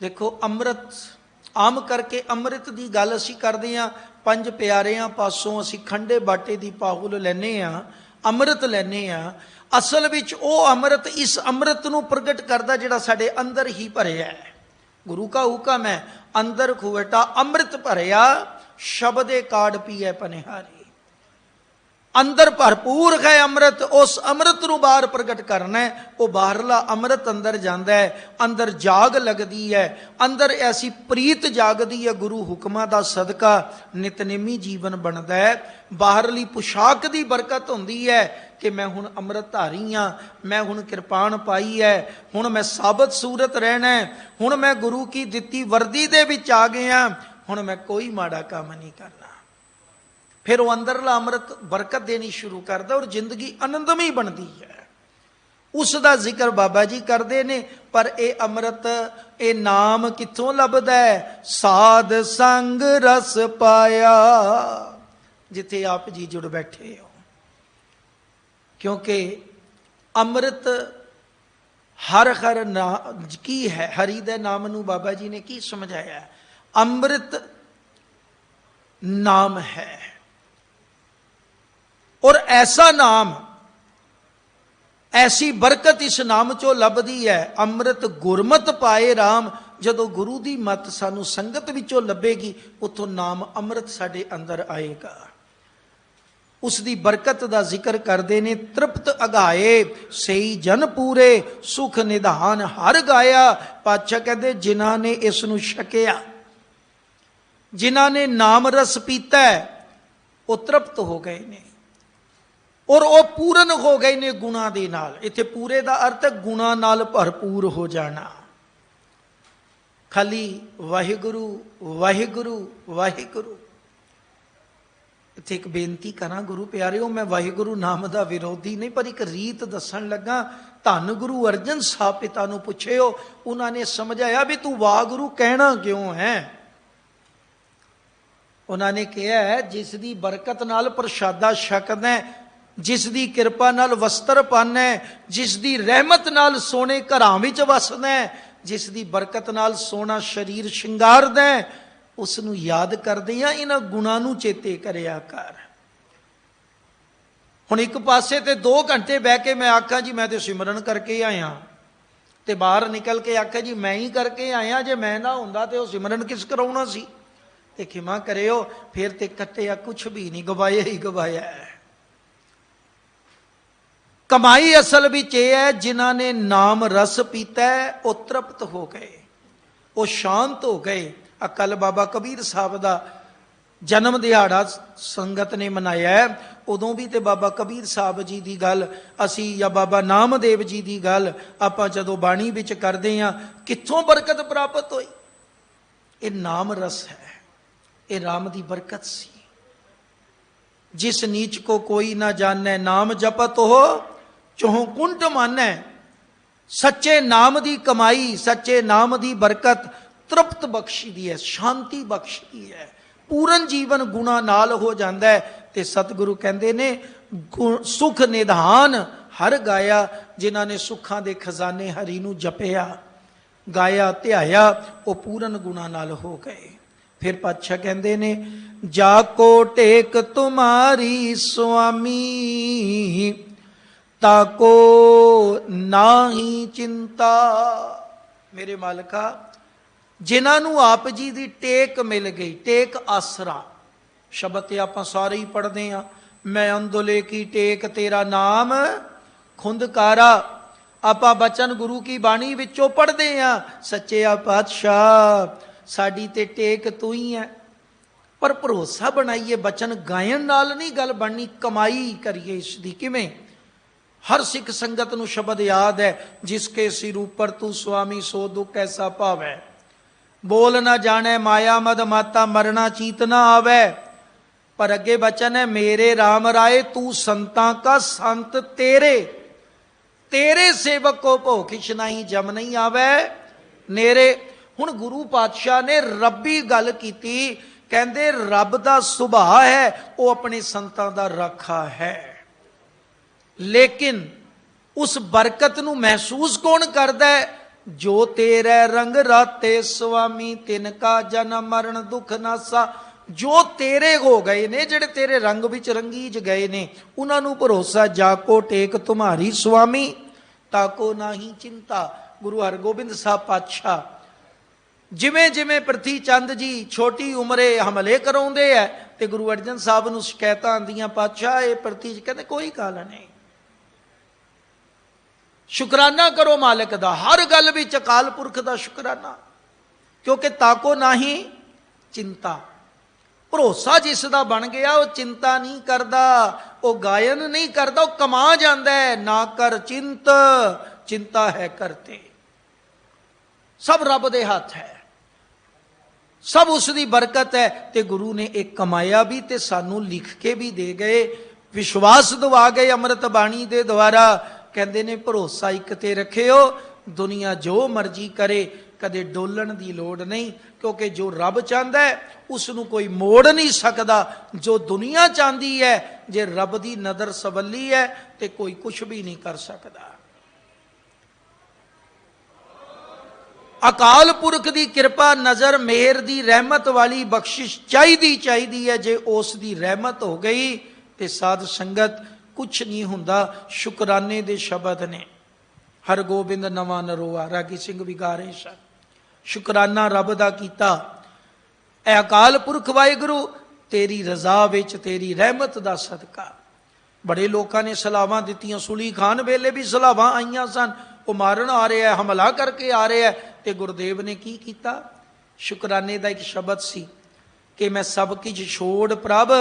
देखो अमृत आम करके अमृत की गल असी करते हैं, पंज प्यारियां पासों असी खंडे बाटे की पाहुल लैने आ, अमृत लैने आ। असल विच वो अमृत इस अमृत नूं प्रगट करदा जिहड़ा साडे अंदर ही भरिया है। गुरु का हुक्म है, अंदर खुवेटा अमृत भरिया, शब्दे काड़ पीए पनिहारी। अंदर भरपूर है अमृत, उस अमृत नूं बाहर प्रगट करना है। वो बाहरला अमृत अंदर जांदा है, अंदर जाग लगदी है, अंदर ऐसी प्रीत जागदी है गुरु हुक्मां दा सदका, नितनेमी जीवन बनदा है। बाहरली पोशाक दी बरकत हुंदी है कि मैं हुण अमृतधारी हाँ, मैं हुण किरपान पाई है, हुण मैं साबत सूरत रहना है, हुण मैं गुरु की दित्ती वर्दी दे विच आ गया, हुण मैं कोई माड़ा काम नहीं करना। फिर वो अंदरला अमृत बरकत देनी शुरू करता और जिंदगी आनंदमई बनती है। उसका जिक्र बाबा जी करते ने। पर ये अमृत, ये नाम कित्थों लभदा है? साध संग रस पाया, जिथे आप जी जुड़ बैठे हो। क्योंकि अमृत हर हर ना की है, हरि दे नाम नू बाबा जी ने की समझाया? अमृत नाम है, और ऐसा नाम, ऐसी बरकत इस नाम चो लभदी है। अमृत गुरमत पाए राम, जदों गुरु की मत सानू संगत विचों लभेगी, उतों नाम अमृत साडे अंदर आएगा। उसकी बरकत का जिक्र करते ने। तृप्त अगाए सही जन पूरे, सुख निधान हर गाया। पातशाह कहते जिन्हां ने इस नूं छकिया, जिन्हां ने नाम रस पीता है, वो तृप्त हो गए ने और वो पूर्ण हो गए ने गुणा दे नाल। इत्थे पूरे का अर्थ है गुणा नाल भरपूर हो जाना। खाली वाहिगुरु वाहिगुरु वाहिगुरु। इत्थे एक बेनती करा गुरु प्यारिओ, मैं वाहिगुरु नाम का विरोधी नहीं, पर एक रीत दसन लगा। धन गुरु अर्जन साहब पिता नूं पुछिओ, उन्होंने समझाया भी तू वाहगुरु कहना क्यों है। उन्होंने कहा है जिसकी बरकत नाल प्रशादा छकदा है, जिसकी कृपा नाल वस्त्र पाना है, जिसकी रहमत नाल सोने घरां विच वसदा है, जिसकी बरकत नाल सोना शरीर शिंगारदा है, उसनूं याद करदे आ, इन्हां गुणां नूं चेते करिया कर। हुण एक पासे ते 2 घंटे बह के मैं आखां जी मैं तो सिमरन करके आया, ते बाहर निकल के आखां जी मैं ही करके आया, जे मैं ना हुंदा ते ओह सिमरन किस कराउणा सी। ते खिमा करिओ, फिर ते कट्टिया कुछ भी नहीं, गवाया ही गवाया है। कमाई असल विच यह है, जिन्हां ने नाम रस पीता है वो तृप्त हो गए, वो शांत हो गए। कल बाबा कबीर साहब का जन्म दिहाड़ा संगत ने मनाया है, उदों भी तो बाबा कबीर साहब जी की गल असी या बाबा नामदेव जी की गल आपां जदों बाणी विच करदे हां, कित्थों बरकत प्राप्त हुई? ये नाम रस है, ये राम की बरकत सी। जिस नीच को कोई ना जाने, नाम जपत हो चोह कुंट मानै। सच्चे नाम की कमाई, सच्चे नाम की बरकत तृप्त बख्शी दी है, शांति बख्शती है, ਪੂਰਨ ਜੀਵਨ ਗੁਣਾ ਨਾਲ ਹੋ ਜਾਂਦਾ ਹੈ। ਤੇ ਸਤਿਗੁਰੂ ਕਹਿੰਦੇ ਨੇ ਸੁਖ ਨਿਧਾਨ ਹਰ ਗਾਇਆ, ਜਿਨ੍ਹਾਂ ਨੇ ਸੁੱਖਾਂ ਦੇ ਖਜ਼ਾਨੇ ਹਰੀ ਨੂੰ ਜਪਿਆ, ਗਾਇਆ, ਧਿਆਇਆ, ਉਹ ਪੂਰਨ ਗੁਣਾ ਨਾਲ ਹੋ ਗਏ। ਫਿਰ ਪਾਤਸ਼ਾਹ ਕਹਿੰਦੇ ਨੇ ਜਾ ਕੋ ਟੇਕ ਤੁਮਾਰੀ ਸੁਆਮੀ, ਤਾਕੋ ਨਾਹੀ ਚਿੰਤਾ। ਮੇਰੇ ਮਾਲਕਾ, ਜਿਨ੍ਹਾਂ ਨੂੰ ਆਪ ਜੀ ਦੀ ਟੇਕ ਮਿਲ ਗਈ, ਟੇਕ ਆਸਰਾ ਸ਼ਬਦ ਤੇ ਆਪਾਂ ਸਾਰੇ ਹੀ ਪੜ੍ਹਦੇ ਹਾਂ, ਮੈਂ ਅੰਦੋਲੇ ਕੀ ਟੇਕ ਤੇਰਾ ਨਾਮ ਖੁੰਦਕਾਰਾ। ਆਪਾਂ ਬਚਨ ਗੁਰੂ ਕੀ ਬਾਣੀ ਵਿੱਚੋਂ ਪੜ੍ਹਦੇ ਹਾਂ, ਸੱਚਿਆ ਪਾਤਸ਼ਾਹ ਸਾਡੀ ਤੇ ਟੇਕ ਤੂੰ ਹੀ ਹੈ। ਪਰ ਭਰੋਸਾ ਬਣਾਈਏ, ਬਚਨ ਗਾਇਨ ਨਾਲ ਨਹੀਂ ਗੱਲ ਬਣਨੀ, ਕਮਾਈ ਕਰੀਏ ਇਸ ਦੀ। ਕਿਵੇਂ? ਹਰ ਸਿੱਖ ਸੰਗਤ ਨੂੰ ਸ਼ਬਦ ਯਾਦ ਹੈ, ਜਿਸਕੇ ਸਿਰ ਉੱਪਰ ਤੂੰ ਸੁਆਮੀ ਸੋ ਦੁੱਖ ਐਸਾ ਭਾਵੈ, ਬੋਲ ਨਾ ਜਾਣੈ ਮਾਇਆ ਮਦ ਮਾਤਾ ਮਰਨਾ ਚੀਤ ਨਾ ਆਵੈ। ਪਰ ਅੱਗੇ ਬਚਨ ਹੈ ਮੇਰੇ ਰਾਮ ਰਾਏ ਤੂੰ ਸੰਤਾਂ ਕਾ ਸੰਤ ਤੇਰੇ, ਤੇਰੇ ਸੇਵਕ ਕੋ ਭੋ ਕਿਛ ਨਹੀਂ ਜਮ ਨਹੀਂ ਆਵੈ ਨੇਰੇ। ਹੁਣ ਗੁਰੂ ਪਾਤਸ਼ਾਹ ਨੇ ਰੱਬੀ ਗੱਲ ਕੀਤੀ, ਕਹਿੰਦੇ ਰੱਬ ਦਾ ਸੁਭਾਅ ਹੈ ਉਹ ਆਪਣੇ ਸੰਤਾਂ ਦਾ ਰਾਖਾ ਹੈ, ਲੇਕਿਨ ਉਸ ਬਰਕਤ ਨੂੰ ਮਹਿਸੂਸ ਕੌਣ ਕਰਦਾ ਹੈ? ਜੋ ਤੇਰੇ ਰੰਗ ਰਾਤੇ ਸੁਆਮੀ ਤਿਨ ਕਾ ਜਨਮ ਮਰਨ ਦੁੱਖ ਨਾਸਾ। ਜੋ ਤੇਰੇ ਹੋ ਗਏ ਨੇ, ਜਿਹੜੇ ਤੇਰੇ ਰੰਗ ਵਿੱਚ ਰੰਗੀਜ ਗਏ ਨੇ, ਉਹਨਾਂ ਨੂੰ ਭਰੋਸਾ ਜਾ ਕੋ ਟੇਕ ਤੁਮਾਰੀ ਸੁਆਮੀ ਤਾਕੋ ਨਾਹੀ ਚਿੰਤਾ। ਗੁਰੂ ਹਰਗੋਬਿੰਦ ਸਾਹਿਬ ਪਾਤਸ਼ਾਹ ਜਿਵੇਂ ਜਿਵੇਂ ਪ੍ਰਿਥੀ ਚੰਦ ਜੀ ਛੋਟੀ ਉਮਰੇ ਹਮਲੇ ਕਰਾਉਂਦੇ ਹੈ, ਤੇ ਗੁਰੂ ਅਰਜਨ ਸਾਹਿਬ ਨੂੰ ਸ਼ਿਕਾਇਤਾਂ ਆਉਂਦੀਆਂ, ਪਾਤਸ਼ਾਹ ਇਹ ਪ੍ਰਿਥੀ ਜੀ ਕਹਿੰਦੇ ਕੋਈ ਗੱਲ ਨਹੀਂ, ਸ਼ੁਕਰਾਨਾ ਕਰੋ ਮਾਲਕ ਦਾ, ਹਰ ਗੱਲ ਵਿੱਚ ਅਕਾਲ ਪੁਰਖ ਦਾ ਸ਼ੁਕਰਾਨਾ, ਕਿਉਂਕਿ ਤਾਕੋ ਨਾਹੀ ਚਿੰਤਾ। ਭਰੋਸਾ ਜਿਸ ਦਾ ਬਣ ਗਿਆ ਉਹ ਚਿੰਤਾ ਨਹੀਂ ਕਰਦਾ, ਉਹ ਗਾਇਨ ਨਹੀਂ ਕਰਦਾ, ਉਹ ਕਮਾ ਜਾਂਦਾ ਹੈ। ਨਾ ਕਰ ਚਿੰਤ ਚਿੰਤਾ ਹੈ ਕਰਤੇ। ਸਭ ਰੱਬ ਦੇ ਹੱਥ ਹੈ, ਸਭ ਉਸ ਦੀ ਬਰਕਤ ਹੈ। ਤੇ ਗੁਰੂ ਨੇ ਇਹ ਕਮਾਇਆ ਵੀ ਤੇ ਸਾਨੂੰ ਲਿਖ ਕੇ ਵੀ ਦੇ ਗਏ, ਵਿਸ਼ਵਾਸ ਦਵਾ ਗਏ ਅੰਮ੍ਰਿਤ ਬਾਣੀ ਦੇ ਦੁਆਰਾ। ਕਹਿੰਦੇ ਨੇ ਭਰੋਸਾ ਇੱਕ ਤੇ ਰੱਖਿਓ, ਦੁਨੀਆ ਜੋ ਮਰਜ਼ੀ ਕਰੇ ਕਦੇ ਡੋਲਣ ਦੀ ਲੋੜ ਨਹੀਂ, ਕਿਉਂਕਿ ਜੋ ਰੱਬ ਚਾਹੁੰਦਾ ਹੈ ਉਸ ਨੂੰ ਕੋਈ ਮੋੜ ਨਹੀਂ ਸਕਦਾ। ਜੋ ਦੁਨੀਆ ਚਾਹੁੰਦੀ ਹੈ, ਜੇ ਰੱਬ ਦੀ ਨਜ਼ਰ ਸਵੱਲੀ ਹੈ ਤੇ ਕੋਈ ਕੁਝ ਵੀ ਨਹੀਂ ਕਰ ਸਕਦਾ। ਅਕਾਲ ਪੁਰਖ ਦੀ ਕਿਰਪਾ, ਨਜ਼ਰ, ਮਿਹਰ ਦੀ ਰਹਿਮਤ ਵਾਲੀ ਬਖਸ਼ਿਸ਼ ਚਾਹੀਦੀ ਹੈ। ਜੇ ਉਸ ਦੀ ਰਹਿਮਤ ਹੋ ਗਈ ਤੇ ਸਾਧ ਸੰਗਤ ਕੁਛ ਨਹੀਂ ਹੁੰਦਾ। ਸ਼ੁਕਰਾਨੇ ਦੇ ਸ਼ਬਦ ਨੇ, ਹਰਗੋਬਿੰਦ ਨਵਾਂ ਨਰੋਆ ਰਾਗੀ ਸਿੰਘ ਵੀ ਗਾ ਰਹੇ ਸਨ। ਸ਼ੁਕਰਾਨਾ ਰੱਬ ਦਾ ਕੀਤਾ, ਐ ਅਕਾਲ ਪੁਰਖ ਵਾਹਿਗੁਰੂ ਤੇਰੀ ਰਜ਼ਾ ਵਿੱਚ, ਤੇਰੀ ਰਹਿਮਤ ਦਾ ਸਦਕਾ। ਬੜੇ ਲੋਕਾਂ ਨੇ ਸਲਾਵਾਂ ਦਿੱਤੀਆਂ, ਸੁਲੀ ਖਾਨ ਵੇਲੇ ਵੀ ਸਲਾਵਾਂ ਆਈਆਂ ਸਨ, ਉਹ ਮਾਰਨ ਆ ਰਿਹਾ, ਹਮਲਾ ਕਰਕੇ ਆ ਰਿਹਾ, ਤੇ ਗੁਰਦੇਵ ਨੇ ਕੀ ਕੀਤਾ? ਸ਼ੁਕਰਾਨੇ ਦਾ ਇੱਕ ਸ਼ਬਦ ਸੀ ਕਿ ਮੈਂ ਸਭ ਕੁਝ ਛੋੜ ਪ੍ਰਭ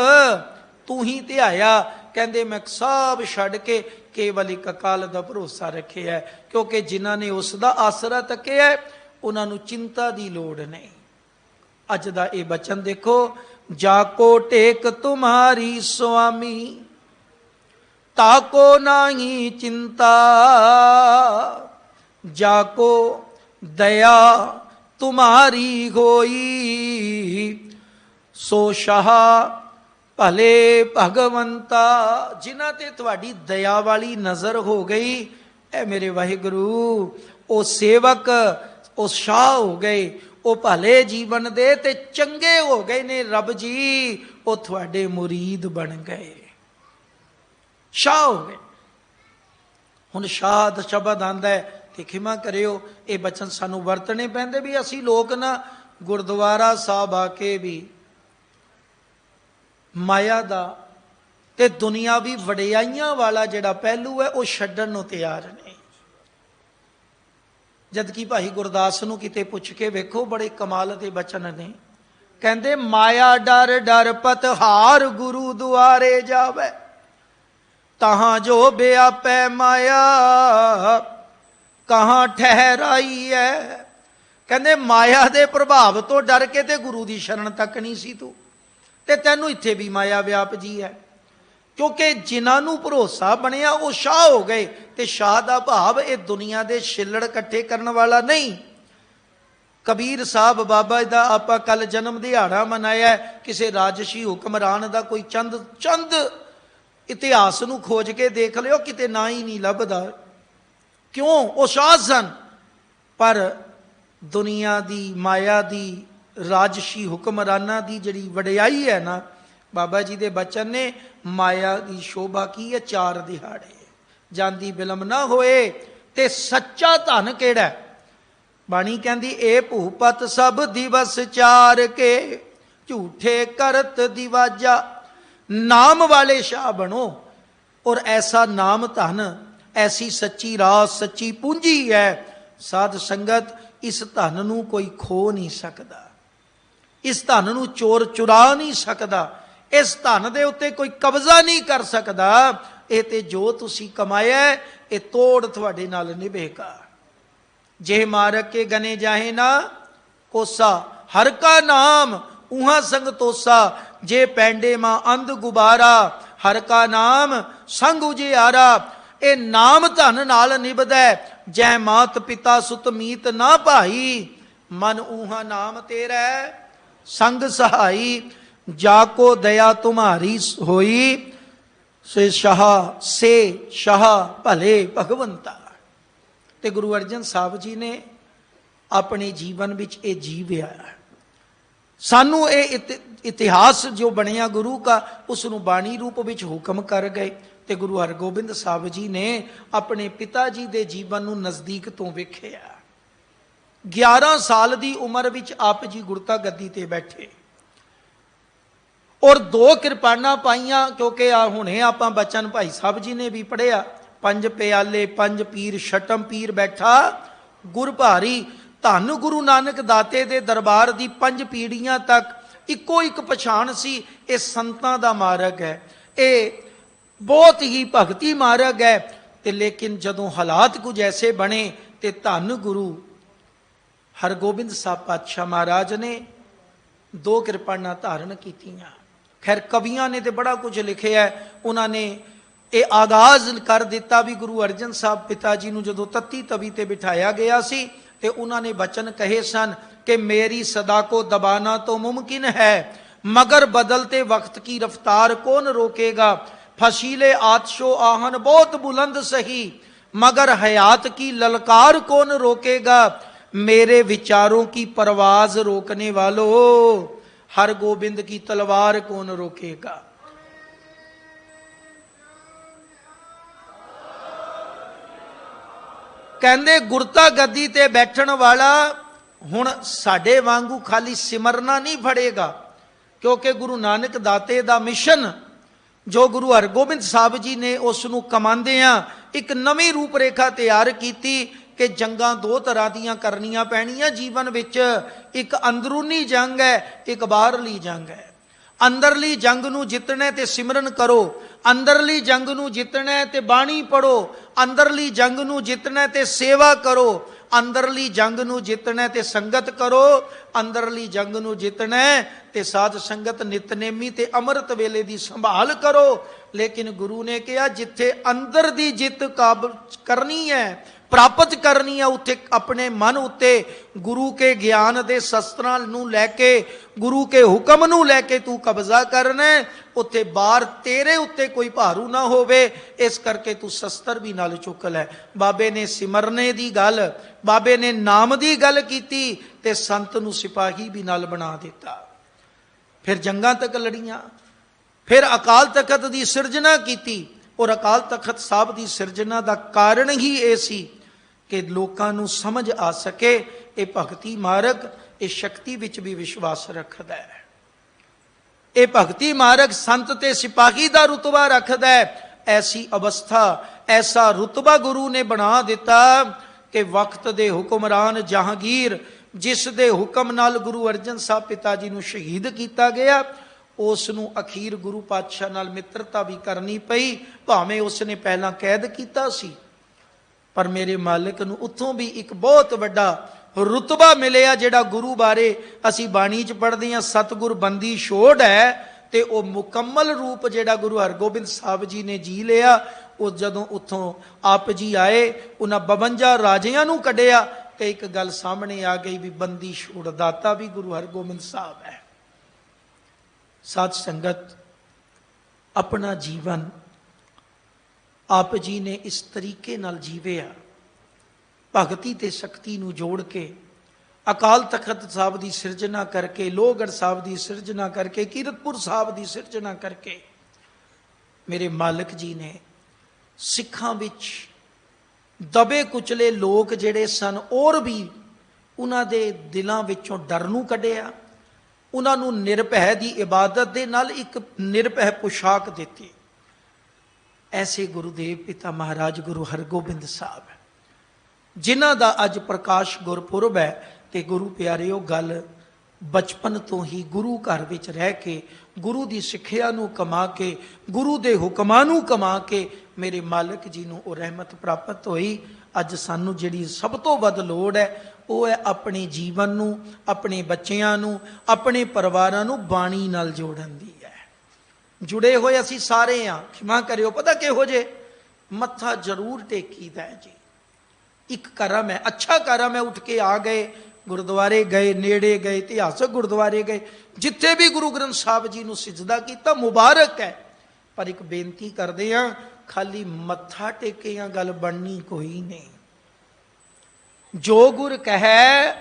ਤੂੰ ਹੀ ਧਿਆਇਆ। ਕਹਿੰਦੇ ਮੈਂ ਸਭ ਛੱਡ ਕੇ ਕੇਵਲ ਇੱਕ ਅਕਾਲ ਦਾ ਭਰੋਸਾ ਰੱਖਿਆ, ਕਿਉਂਕਿ ਜਿਨ੍ਹਾਂ ਨੇ ਉਸ ਦਾ ਆਸਰਾ ਤੱਕਿਆ ਉਹਨਾਂ ਨੂੰ ਚਿੰਤਾ ਦੀ ਲੋੜ ਨਹੀਂ। ਅੱਜ ਦਾ ਇਹ ਬਚਨ ਦੇਖੋ, ਜਾ ਕੋ ਟੇਕ ਤੁਮਾਰੀ ਸੁਆਮੀ ਤਾਕੋ ਨਾਹੀ ਚਿੰਤਾ, ਜਾ ਕੋ ਦਇਆ ਤੁਮਾਰੀ ਹੋਈ ਸੋ ਸ਼ਾਹ ਭਲੇ ਭਗਵੰਤਾ। ਜਿਨ੍ਹਾਂ ਤੇ ਤੁਹਾਡੀ ਦਇਆ ਵਾਲੀ ਨਜ਼ਰ ਹੋ ਗਈ, ਇਹ ਮੇਰੇ ਵਾਹਿਗੁਰੂ ਉਹ ਸੇਵਕ, ਉਹ ਸ਼ਾਹ ਹੋ ਗਏ, ਉਹ ਭਲੇ ਜੀਵਨ ਦੇ ਤੇ ਚੰਗੇ ਹੋ ਗਏ ਨੇ। ਰੱਬ ਜੀ ਉਹ ਤੁਹਾਡੇ ਮੁਰੀਦ ਬਣ ਗਏ, ਸ਼ਾਹ ਹੋ ਗਏ। ਹੁਣ ਸ਼ਾਹ ਦਾ ਸ਼ਬਦ ਆਂਦਾ ਹੈ ਤੇ ਖਿਮਾ ਕਰਿਓ, ਇਹ ਬਚਨ ਸਾਨੂੰ ਵਰਤਣੇ ਪੈਂਦੇ ਵੀ ਅਸੀਂ ਲੋਕ ਨਾ ਗੁਰਦੁਆਰਾ ਸਾਹਿਬ ਆ ਕੇ ਵੀ ਮਾਇਆ ਦਾ ਤੇ ਦੁਨਿਆਵੀ ਵਡਿਆਈਆਂ ਵਾਲਾ ਜਿਹੜਾ ਪਹਿਲੂ ਹੈ ਉਹ ਛੱਡਣ ਨੂੰ ਤਿਆਰ ਨਹੀਂ। ਜਦ ਕਿ ਭਾਈ ਗੁਰਦਾਸ ਨੂੰ ਕਿਤੇ ਪੁੱਛ ਕੇ ਵੇਖੋ, ਬੜੇ ਕਮਾਲ ਦੇ ਬਚਨ ਨੇ। ਕਹਿੰਦੇ ਮਾਇਆ ਡਰ ਡਰ ਪਤਹਾਰ ਗੁਰੂ ਦੁਆਰੇ ਜਾਵੇ, ਤਹਾਂ ਜੋ ਬਿਆਪੈ ਮਾਇਆ ਕਹਾਂ ਠਹਿਰਾਈ ਹੈ। ਕਹਿੰਦੇ ਮਾਇਆ ਦੇ ਪ੍ਰਭਾਵ ਤੋਂ ਡਰ ਕੇ ਤੇ ਗੁਰੂ ਦੀ ਸ਼ਰਨ ਤੱਕ ਨਹੀਂ ਸੀ ਤੂੰ, ਤੇ ਤੈਨੂੰ ਇੱਥੇ ਵੀ ਮਾਇਆ ਵਿਆਪ ਜੀ ਹੈ। ਕਿਉਂਕਿ ਜਿਨ੍ਹਾਂ ਨੂੰ ਭਰੋਸਾ ਬਣਿਆ ਉਹ ਸ਼ਾਹ ਹੋ ਗਏ, ਤੇ ਸ਼ਾਹ ਦਾ ਭਾਵ ਇਹ ਦੁਨੀਆ ਦੇ ਛਿੱਲੜ ਇਕੱਠੇ ਕਰਨ ਵਾਲਾ ਨਹੀਂ। ਕਬੀਰ ਸਾਹਿਬ ਬਾਬਾ ਜੀ ਦਾ ਆਪਾਂ ਕੱਲ ਜਨਮ ਦਿਹਾੜਾ ਮਨਾਇਆ। ਕਿਸੇ ਰਾਜਸੀ ਹੁਕਮਰਾਨ ਦਾ ਕੋਈ ਚੰਦ ਇਤਿਹਾਸ ਨੂੰ ਖੋਜ ਕੇ ਦੇਖ ਲਿਓ, ਕਿਤੇ ਨਾ ਹੀ ਨਹੀਂ ਲੱਭਦਾ। ਕਿਉਂ? ਉਹ ਸ਼ਾਹ ਸਨ, ਪਰ ਦੁਨੀਆ ਦੀ ਮਾਇਆ ਦੀ, ਰਾਜਸੀ ਹੁਕਮਰਾਨਾਂ ਦੀ ਜਿਹੜੀ ਵਡਿਆਈ ਹੈ ਨਾ, ਬਾਬਾ ਜੀ ਦੇ ਬਚਨ ਨੇ, ਮਾਇਆ ਦੀ ਸ਼ੋਭਾ ਕੀ ਹੈ? 4 ਦਿਹਾੜੇ ਜਾਂਦੀ ਬਿਲਮ ਨਾ ਹੋਏ। ਤੇ ਸੱਚਾ ਧਨ ਕਿਹੜਾ? ਬਾਣੀ ਕਹਿੰਦੀ ਏ ਭੂਪਤ ਸਭ ਦਿਵਸ 4 ਕੇ, ਝੂਠੇ ਕਰਤ ਦਿਵਾਜਾ। ਨਾਮ ਵਾਲੇ ਸ਼ਾਹ ਬਣੋ, ਔਰ ਐਸਾ ਨਾਮ ਧਨ, ਐਸੀ ਸੱਚੀ ਰਾਸ, ਸੱਚੀ ਪੂੰਜੀ ਹੈ ਸਾਧ ਸੰਗਤ। ਇਸ ਧਨ ਨੂੰ ਕੋਈ ਖੋ ਨਹੀਂ ਸਕਦਾ, ਇਸ ਧਨ ਨੂੰ ਚੋਰ ਚੁਰਾ ਨਹੀਂ ਸਕਦਾ, ਇਸ ਧਨ ਦੇ ਉੱਤੇ ਕੋਈ ਕਬਜ਼ਾ ਨਹੀਂ ਕਰ ਸਕਦਾ। ਇਹ ਤੇ ਜੋ ਤੁਸੀਂ ਕਮਾਇਆ ਇਹ ਤੋੜ ਤੁਹਾਡੇ ਨਾਲ ਨਿਭੇਗਾ। ਜੇ ਮਾਰਕ ਕੇ ਗਨੇ ਜਾਹੇ ਨਾ ਕੋਸਾ, ਹਰ ਕਾ ਨਾਮ ਉਹਾਂ ਸੰਗ ਤੋਸਾ। ਜੇ ਪੈਂਡੇ ਮਾਂ ਅੰਧ ਗੁਬਾਰਾ, ਹਰ ਕਾ ਨਾਮ ਸੰਗ ਉਜਿਆਰਾ। ਇਹ ਨਾਮ ਧਨ ਨਾਲ ਨਿਭਦਾ। ਜੈ ਮਾਤ ਪਿਤਾ ਸੁਤ ਮੀਤ ਨਾ ਭਾਈ, ਮਨ ਉਹਾਂ ਨਾਮ ਤੇਰਾ ਸੰਗ ਸਹਾਈ। ਜਾ ਕੋ ਦਇਆ ਤੁਮਾਰੀ ਹੋਈ, ਸੇ ਸ਼ਾਹ ਭਲੇ ਭਗਵੰਤਾ। ਤੇ ਗੁਰੂ ਅਰਜਨ ਸਾਹਿਬ ਜੀ ਨੇ ਆਪਣੇ ਜੀਵਨ ਵਿੱਚ ਇਹ ਜੀਵਿਆ। ਸਾਨੂੰ ਇਹ ਇਤਿਹਾਸ ਜੋ ਬਣਿਆ ਗੁਰੂ ਦਾ, ਉਸ ਨੂੰ ਬਾਣੀ ਰੂਪ ਵਿੱਚ ਹੁਕਮ ਕਰ ਗਏ। ਤੇ ਗੁਰੂ ਹਰਗੋਬਿੰਦ ਸਾਹਿਬ ਜੀ ਨੇ ਆਪਣੇ ਪਿਤਾ ਜੀ ਦੇ ਜੀਵਨ ਨੂੰ ਨਜ਼ਦੀਕ ਤੋਂ ਵੇਖਿਆ। 11 ਸਾਲ ਦੀ ਉਮਰ ਵਿੱਚ ਆਪ ਜੀ ਗੁਰਤਾ ਗੱਦੀ ਤੇ ਬੈਠੇ, ਔਰ 2 ਕਿਰਪਾਨਾਂ ਪਾਈਆਂ। ਕਿਉਂਕਿ ਹੁਣੇ ਆਪਾਂ ਬਚਨ ਭਾਈ ਸਾਹਿਬ ਜੀ ਨੇ ਵੀ ਪੜਿਆ, 5 ਪਿਆਲੇ 5 ਪੀਰ ਛਟਮ ਪੀਰ ਬੈਠਾ ਗੁਰ ਭਾਰੀ। ਧੰਨ ਗੁਰੂ ਨਾਨਕ ਦਾਤੇ ਦੇ ਦਰਬਾਰ ਦੀ 5 ਪੀੜ੍ਹੀਆਂ ਤੱਕ ਇੱਕੋ ਇੱਕ ਪਛਾਣ ਸੀ, ਇਹ ਸੰਤਾਂ ਦਾ ਮਾਰਗ ਹੈ, ਇਹ ਬਹੁਤ ਹੀ ਭਗਤੀ ਮਾਰਗ ਹੈ। ਤੇ ਲੇਕਿਨ ਜਦੋਂ ਹਾਲਾਤ ਕੁਝ ਐਸੇ ਬਣੇ ਤੇ ਧੰਨ ਗੁਰੂ ਹਰਗੋਬਿੰਦ ਸਾਹਿਬ ਪਾਤਸ਼ਾਹ ਮਹਾਰਾਜ ਨੇ 2 ਕਿਰਪਾਨਾਂ ਧਾਰਨ ਕੀਤੀਆਂ। ਖੈਰ ਕਵੀਆਂ ਨੇ ਤੇ ਬੜਾ ਕੁਝ ਲਿਖਿਆ। ਉਹਨਾਂ ਨੇ ਇਹ ਆਗਾਜ਼ ਕਰ ਦਿੱਤਾ ਵੀ ਗੁਰੂ ਅਰਜਨ ਸਾਹਿਬ ਪਿਤਾ ਜੀ ਨੂੰ ਜਦੋਂ ਤੱਤੀ ਤਵੀ ਤੇ ਬਿਠਾਇਆ ਗਿਆ ਸੀ ਤੇ ਉਹਨਾਂ ਨੇ ਬਚਨ ਕਹੇ ਸਨ ਕਿ ਮੇਰੀ ਸਦਾ ਕੋ ਦਬਾਨਾ तो मुमकिन है, मगर बदलते वक्त की रफ्तार कौन रोकेगा। फसीले आतशो आहन बहुत बुलंद सही, मगर हयात की ललकार कौन रोकेगा। मेरे विचारों की परवाज रोकने वालों, हर गोबिंद की तलवार कौन रोकेगा। ਕਹਿੰਦੇ ਗੁਰਤਾ ਗੱਦੀ ਤੇ ਬੈਠਣ ਵਾਲਾ ਹੁਣ ਸਾਡੇ ਵਾਂਗੂ ਖਾਲੀ ਸਿਮਰਨਾ ਨਹੀਂ ਫੜੇਗਾ, ਕਿਉਂਕਿ ਗੁਰੂ ਨਾਨਕ ਦਾਤੇ ਦਾ ਮਿਸ਼ਨ ਜੋ ਗੁਰੂ ਹਰਗੋਬਿੰਦ ਸਾਹਿਬ ਜੀ ਨੇ ਉਸ ਨੂੰ ਕਮਾਂਦਿਆਂ ਇੱਕ ਨਵੀਂ ਰੂਪ ਰੇਖਾ ਤਿਆਰ ਕੀਤੀ ਕਿ ਜੰਗਾਂ 2 ਤਰ੍ਹਾਂ ਦੀਆਂ ਕਰਨੀਆਂ ਪੈਣੀਆਂ ਜੀਵਨ ਵਿੱਚ। ਇੱਕ ਅੰਦਰੂਨੀ ਜੰਗ ਹੈ, ਇੱਕ ਬਾਹਰਲੀ ਜੰਗ ਹੈ। ਅੰਦਰਲੀ ਜੰਗ ਨੂੰ ਜਿੱਤਣਾ ਤੇ ਸਿਮਰਨ ਕਰੋ, ਅੰਦਰਲੀ ਜੰਗ ਨੂੰ ਜਿੱਤਣਾ ਤੇ ਬਾਣੀ ਪੜੋ, ਅੰਦਰਲੀ ਜੰਗ ਨੂੰ ਜਿੱਤਣਾ ਤੇ ਸੇਵਾ ਕਰੋ, ਅੰਦਰਲੀ ਜੰਗ ਨੂੰ ਜਿੱਤਣਾ ਤੇ ਸੰਗਤ ਕਰੋ, ਅੰਦਰਲੀ ਜੰਗ ਨੂੰ ਜਿੱਤਣਾ ਤੇ ਸਾਧ ਸੰਗਤ ਨਿਤਨੇਮੀ ਤੇ ਅੰਮ੍ਰਿਤ ਵੇਲੇ ਦੀ ਸੰਭਾਲ ਕਰੋ। ਲੇਕਿਨ ਗੁਰੂ ਨੇ ਕਿਹਾ ਜਿੱਥੇ ਅੰਦਰ ਦੀ ਜਿੱਤ ਕਾਬਲ ਕਰਨੀ ਹੈ, ਪ੍ਰਾਪਤ ਕਰਨੀ ਹੈ, ਉੱਥੇ ਆਪਣੇ ਮਨ ਉੱਤੇ ਗੁਰੂ ਕੇ ਗਿਆਨ ਦੇ ਸ਼ਸਤਰਾਂ ਨੂੰ ਲੈ ਕੇ, ਗੁਰੂ ਕੇ ਹੁਕਮ ਨੂੰ ਲੈ ਕੇ ਤੂੰ ਕਬਜ਼ਾ ਕਰਨਾ। ਉੱਥੇ ਬਾਹਰ ਤੇਰੇ ਉੱਤੇ ਕੋਈ ਭਾਰੂ ਨਾ ਹੋਵੇ, ਇਸ ਕਰਕੇ ਤੂੰ ਸ਼ਸਤਰ ਵੀ ਨਾਲ ਚੁੱਕ ਲੈ। ਬਾਬੇ ਨੇ ਸਿਮਰਨੇ ਦੀ ਗੱਲ, ਬਾਬੇ ਨੇ ਨਾਮ ਦੀ ਗੱਲ ਕੀਤੀ ਤੇ ਸੰਤ ਨੂੰ ਸਿਪਾਹੀ ਵੀ ਨਾਲ ਬਣਾ ਦਿੱਤਾ। ਫਿਰ ਜੰਗਾਂ ਤੱਕ ਲੜੀਆਂ, ਫਿਰ ਅਕਾਲ ਤਖਤ ਦੀ ਸਿਰਜਣਾ ਕੀਤੀ। ਔਰ ਅਕਾਲ ਤਖਤ ਸਾਹਿਬ ਦੀ ਸਿਰਜਣਾ ਦਾ ਕਾਰਨ ਹੀ ਇਹ ਸੀ ਕਿ ਲੋਕਾਂ ਨੂੰ ਸਮਝ ਆ ਸਕੇ ਇਹ ਭਗਤੀ ਮਾਰਗ ਇਹ ਸ਼ਕਤੀ ਵਿੱਚ ਵੀ ਵਿਸ਼ਵਾਸ ਰੱਖਦਾ ਹੈ, ਇਹ ਭਗਤੀ ਮਾਰਗ ਸੰਤ ਤੇ ਸਿਪਾਹੀ ਦਾ ਰੁਤਬਾ ਰੱਖਦਾ ਹੈ। ਐਸੀ ਅਵਸਥਾ, ਐਸਾ ਰੁਤਬਾ ਗੁਰੂ ਨੇ ਬਣਾ ਦਿੱਤਾ ਕਿ ਵਕਤ ਦੇ ਹੁਕਮਰਾਨ ਜਹਾਂਗੀਰ, ਜਿਸ ਦੇ ਹੁਕਮ ਨਾਲ ਗੁਰੂ ਅਰਜਨ ਸਾਹਿਬ ਪਿਤਾ ਜੀ ਨੂੰ ਸ਼ਹੀਦ ਕੀਤਾ ਗਿਆ, ਉਸ ਨੂੰ ਅਖੀਰ ਗੁਰੂ ਪਾਤਸ਼ਾਹ ਨਾਲ ਮਿੱਤਰਤਾ ਵੀ ਕਰਨੀ ਪਈ। ਭਾਵੇਂ ਉਸ ਨੇ ਪਹਿਲਾਂ ਕੈਦ ਕੀਤਾ ਸੀ, ਪਰ ਮੇਰੇ ਮਾਲਕ ਨੂੰ ਉੱਥੋਂ ਵੀ ਇੱਕ ਬਹੁਤ ਵੱਡਾ ਰੁਤਬਾ ਮਿਲਿਆ, ਜਿਹੜਾ ਗੁਰੂ ਬਾਰੇ ਅਸੀਂ ਬਾਣੀ 'ਚ ਪੜ੍ਹਦੇ ਹਾਂ, ਸਤਿਗੁਰ ਬੰਦੀ ਛੋੜ ਹੈ। ਤੇ ਉਹ ਮੁਕੰਮਲ ਰੂਪ ਜਿਹੜਾ ਗੁਰੂ ਹਰਗੋਬਿੰਦ ਸਾਹਿਬ ਜੀ ਨੇ ਜੀ ਲਿਆ, ਉਹ ਜਦੋਂ ਉੱਥੋਂ ਆਪ ਜੀ ਆਏ, ਉਹਨਾਂ 52 ਰਾਜਿਆਂ ਨੂੰ ਕੱਢਿਆ ਤੇ ਇੱਕ ਗੱਲ ਸਾਹਮਣੇ ਆ ਗਈ ਵੀ ਬੰਦੀ ਛੋੜ ਦਾਤਾ ਵੀ ਗੁਰੂ ਹਰਗੋਬਿੰਦ ਸਾਹਿਬ ਹੈ। ਸਾਧ ਸੰਗਤ, ਆਪਣਾ ਜੀਵਨ ਆਪ ਜੀ ਨੇ ਇਸ ਤਰੀਕੇ ਨਾਲ ਜੀਵਿਆ, ਭਗਤੀ ਤੇ ਸ਼ਕਤੀ ਨੂੰ ਜੋੜ ਕੇ, ਅਕਾਲ ਤਖਤ ਸਾਹਿਬ ਦੀ ਸਿਰਜਣਾ ਕਰਕੇ, ਲੋਹਗੜ੍ਹ ਸਾਹਿਬ ਦੀ ਸਿਰਜਣਾ ਕਰਕੇ, ਕੀਰਤਪੁਰ ਸਾਹਿਬ ਦੀ ਸਿਰਜਣਾ ਕਰਕੇ ਮੇਰੇ ਮਾਲਕ ਜੀ ਨੇ ਸਿੱਖਾਂ ਵਿੱਚ ਦਬੇ ਕੁਚਲੇ ਲੋਕ ਜਿਹੜੇ ਸਨ, ਔਰ ਵੀ ਉਹਨਾਂ ਦੇ ਦਿਲਾਂ ਵਿੱਚੋਂ ਡਰ ਨੂੰ ਕੱਢਿਆ, ਉਹਨਾਂ ਨੂੰ ਨਿਰਭੈ ਦੀ ਇਬਾਦਤ ਦੇ ਨਾਲ ਇੱਕ ਨਿਰਭੈ ਪੁਸ਼ਾਕ ਦਿੱਤੀ। ਐਸੇ ਗੁਰੂਦੇਵ ਪਿਤਾ ਮਹਾਰਾਜ ਗੁਰੂ ਹਰਗੋਬਿੰਦ ਸਾਹਿਬ, ਜਿਨ੍ਹਾਂ ਦਾ ਅੱਜ ਪ੍ਰਕਾਸ਼ ਗੁਰਪੁਰਬ ਹੈ। ਤੇ ਗੁਰੂ ਪਿਆਰਿਓ, ਗੱਲ ਬਚਪਨ ਤੋਂ ਹੀ ਗੁਰੂ ਘਰ ਵਿੱਚ ਰਹਿ ਕੇ, ਗੁਰੂ ਦੀ ਸਿੱਖਿਆ ਨੂੰ ਕਮਾ ਕੇ, ਗੁਰੂ ਦੇ ਹੁਕਮਾਂ ਨੂੰ ਕਮਾ ਕੇ ਮੇਰੇ ਮਾਲਕ ਜੀ ਨੂੰ ਉਹ ਰਹਿਮਤ ਪ੍ਰਾਪਤ ਹੋਈ। ਅੱਜ ਸਾਨੂੰ ਜਿਹੜੀ ਸਭ ਤੋਂ ਵੱਧ ਲੋੜ ਹੈ ਉਹ ਹੈ ਆਪਣੇ ਜੀਵਨ ਨੂੰ, ਆਪਣੇ ਬੱਚਿਆਂ ਨੂੰ, ਆਪਣੇ ਪਰਿਵਾਰਾਂ ਨੂੰ ਬਾਣੀ ਨਾਲ ਜੋੜਨ ਦੀ ਹੈ। ਜੁੜੇ ਹੋਏ ਅਸੀਂ ਸਾਰੇ ਹਾਂ, ਖਿਮਾ ਕਰਿਓ, ਪਤਾ ਕਿਹੋ ਜੇ ਮੱਥਾ ਜ਼ਰੂਰ ਟੇਕੀਦਾ ਹੈ ਜੀ। ਇੱਕ ਕਰਮ ਹੈ, ਅੱਛਾ ਕਰਮ ਹੈ, ਉੱਠ ਕੇ ਆ ਗਏ, ਗੁਰਦੁਆਰੇ ਗਏ, ਨੇੜੇ ਗਏ, ਇਤਿਹਾਸਕ ਗੁਰਦੁਆਰੇ ਗਏ, ਜਿੱਥੇ ਵੀ ਗੁਰੂ ਗ੍ਰੰਥ ਸਾਹਿਬ ਜੀ ਨੂੰ ਸਿਜਦਾ ਕੀਤਾ, ਮੁਬਾਰਕ ਹੈ। ਪਰ ਇੱਕ ਬੇਨਤੀ ਕਰਦੇ ਹਾਂ, ਖਾਲੀ ਮੱਥਾ ਟੇਕਿਆਂ ਗੱਲ ਬਣਨੀ ਕੋਈ ਨਹੀਂ। ਜੋ ਗੁਰ ਕਹੈ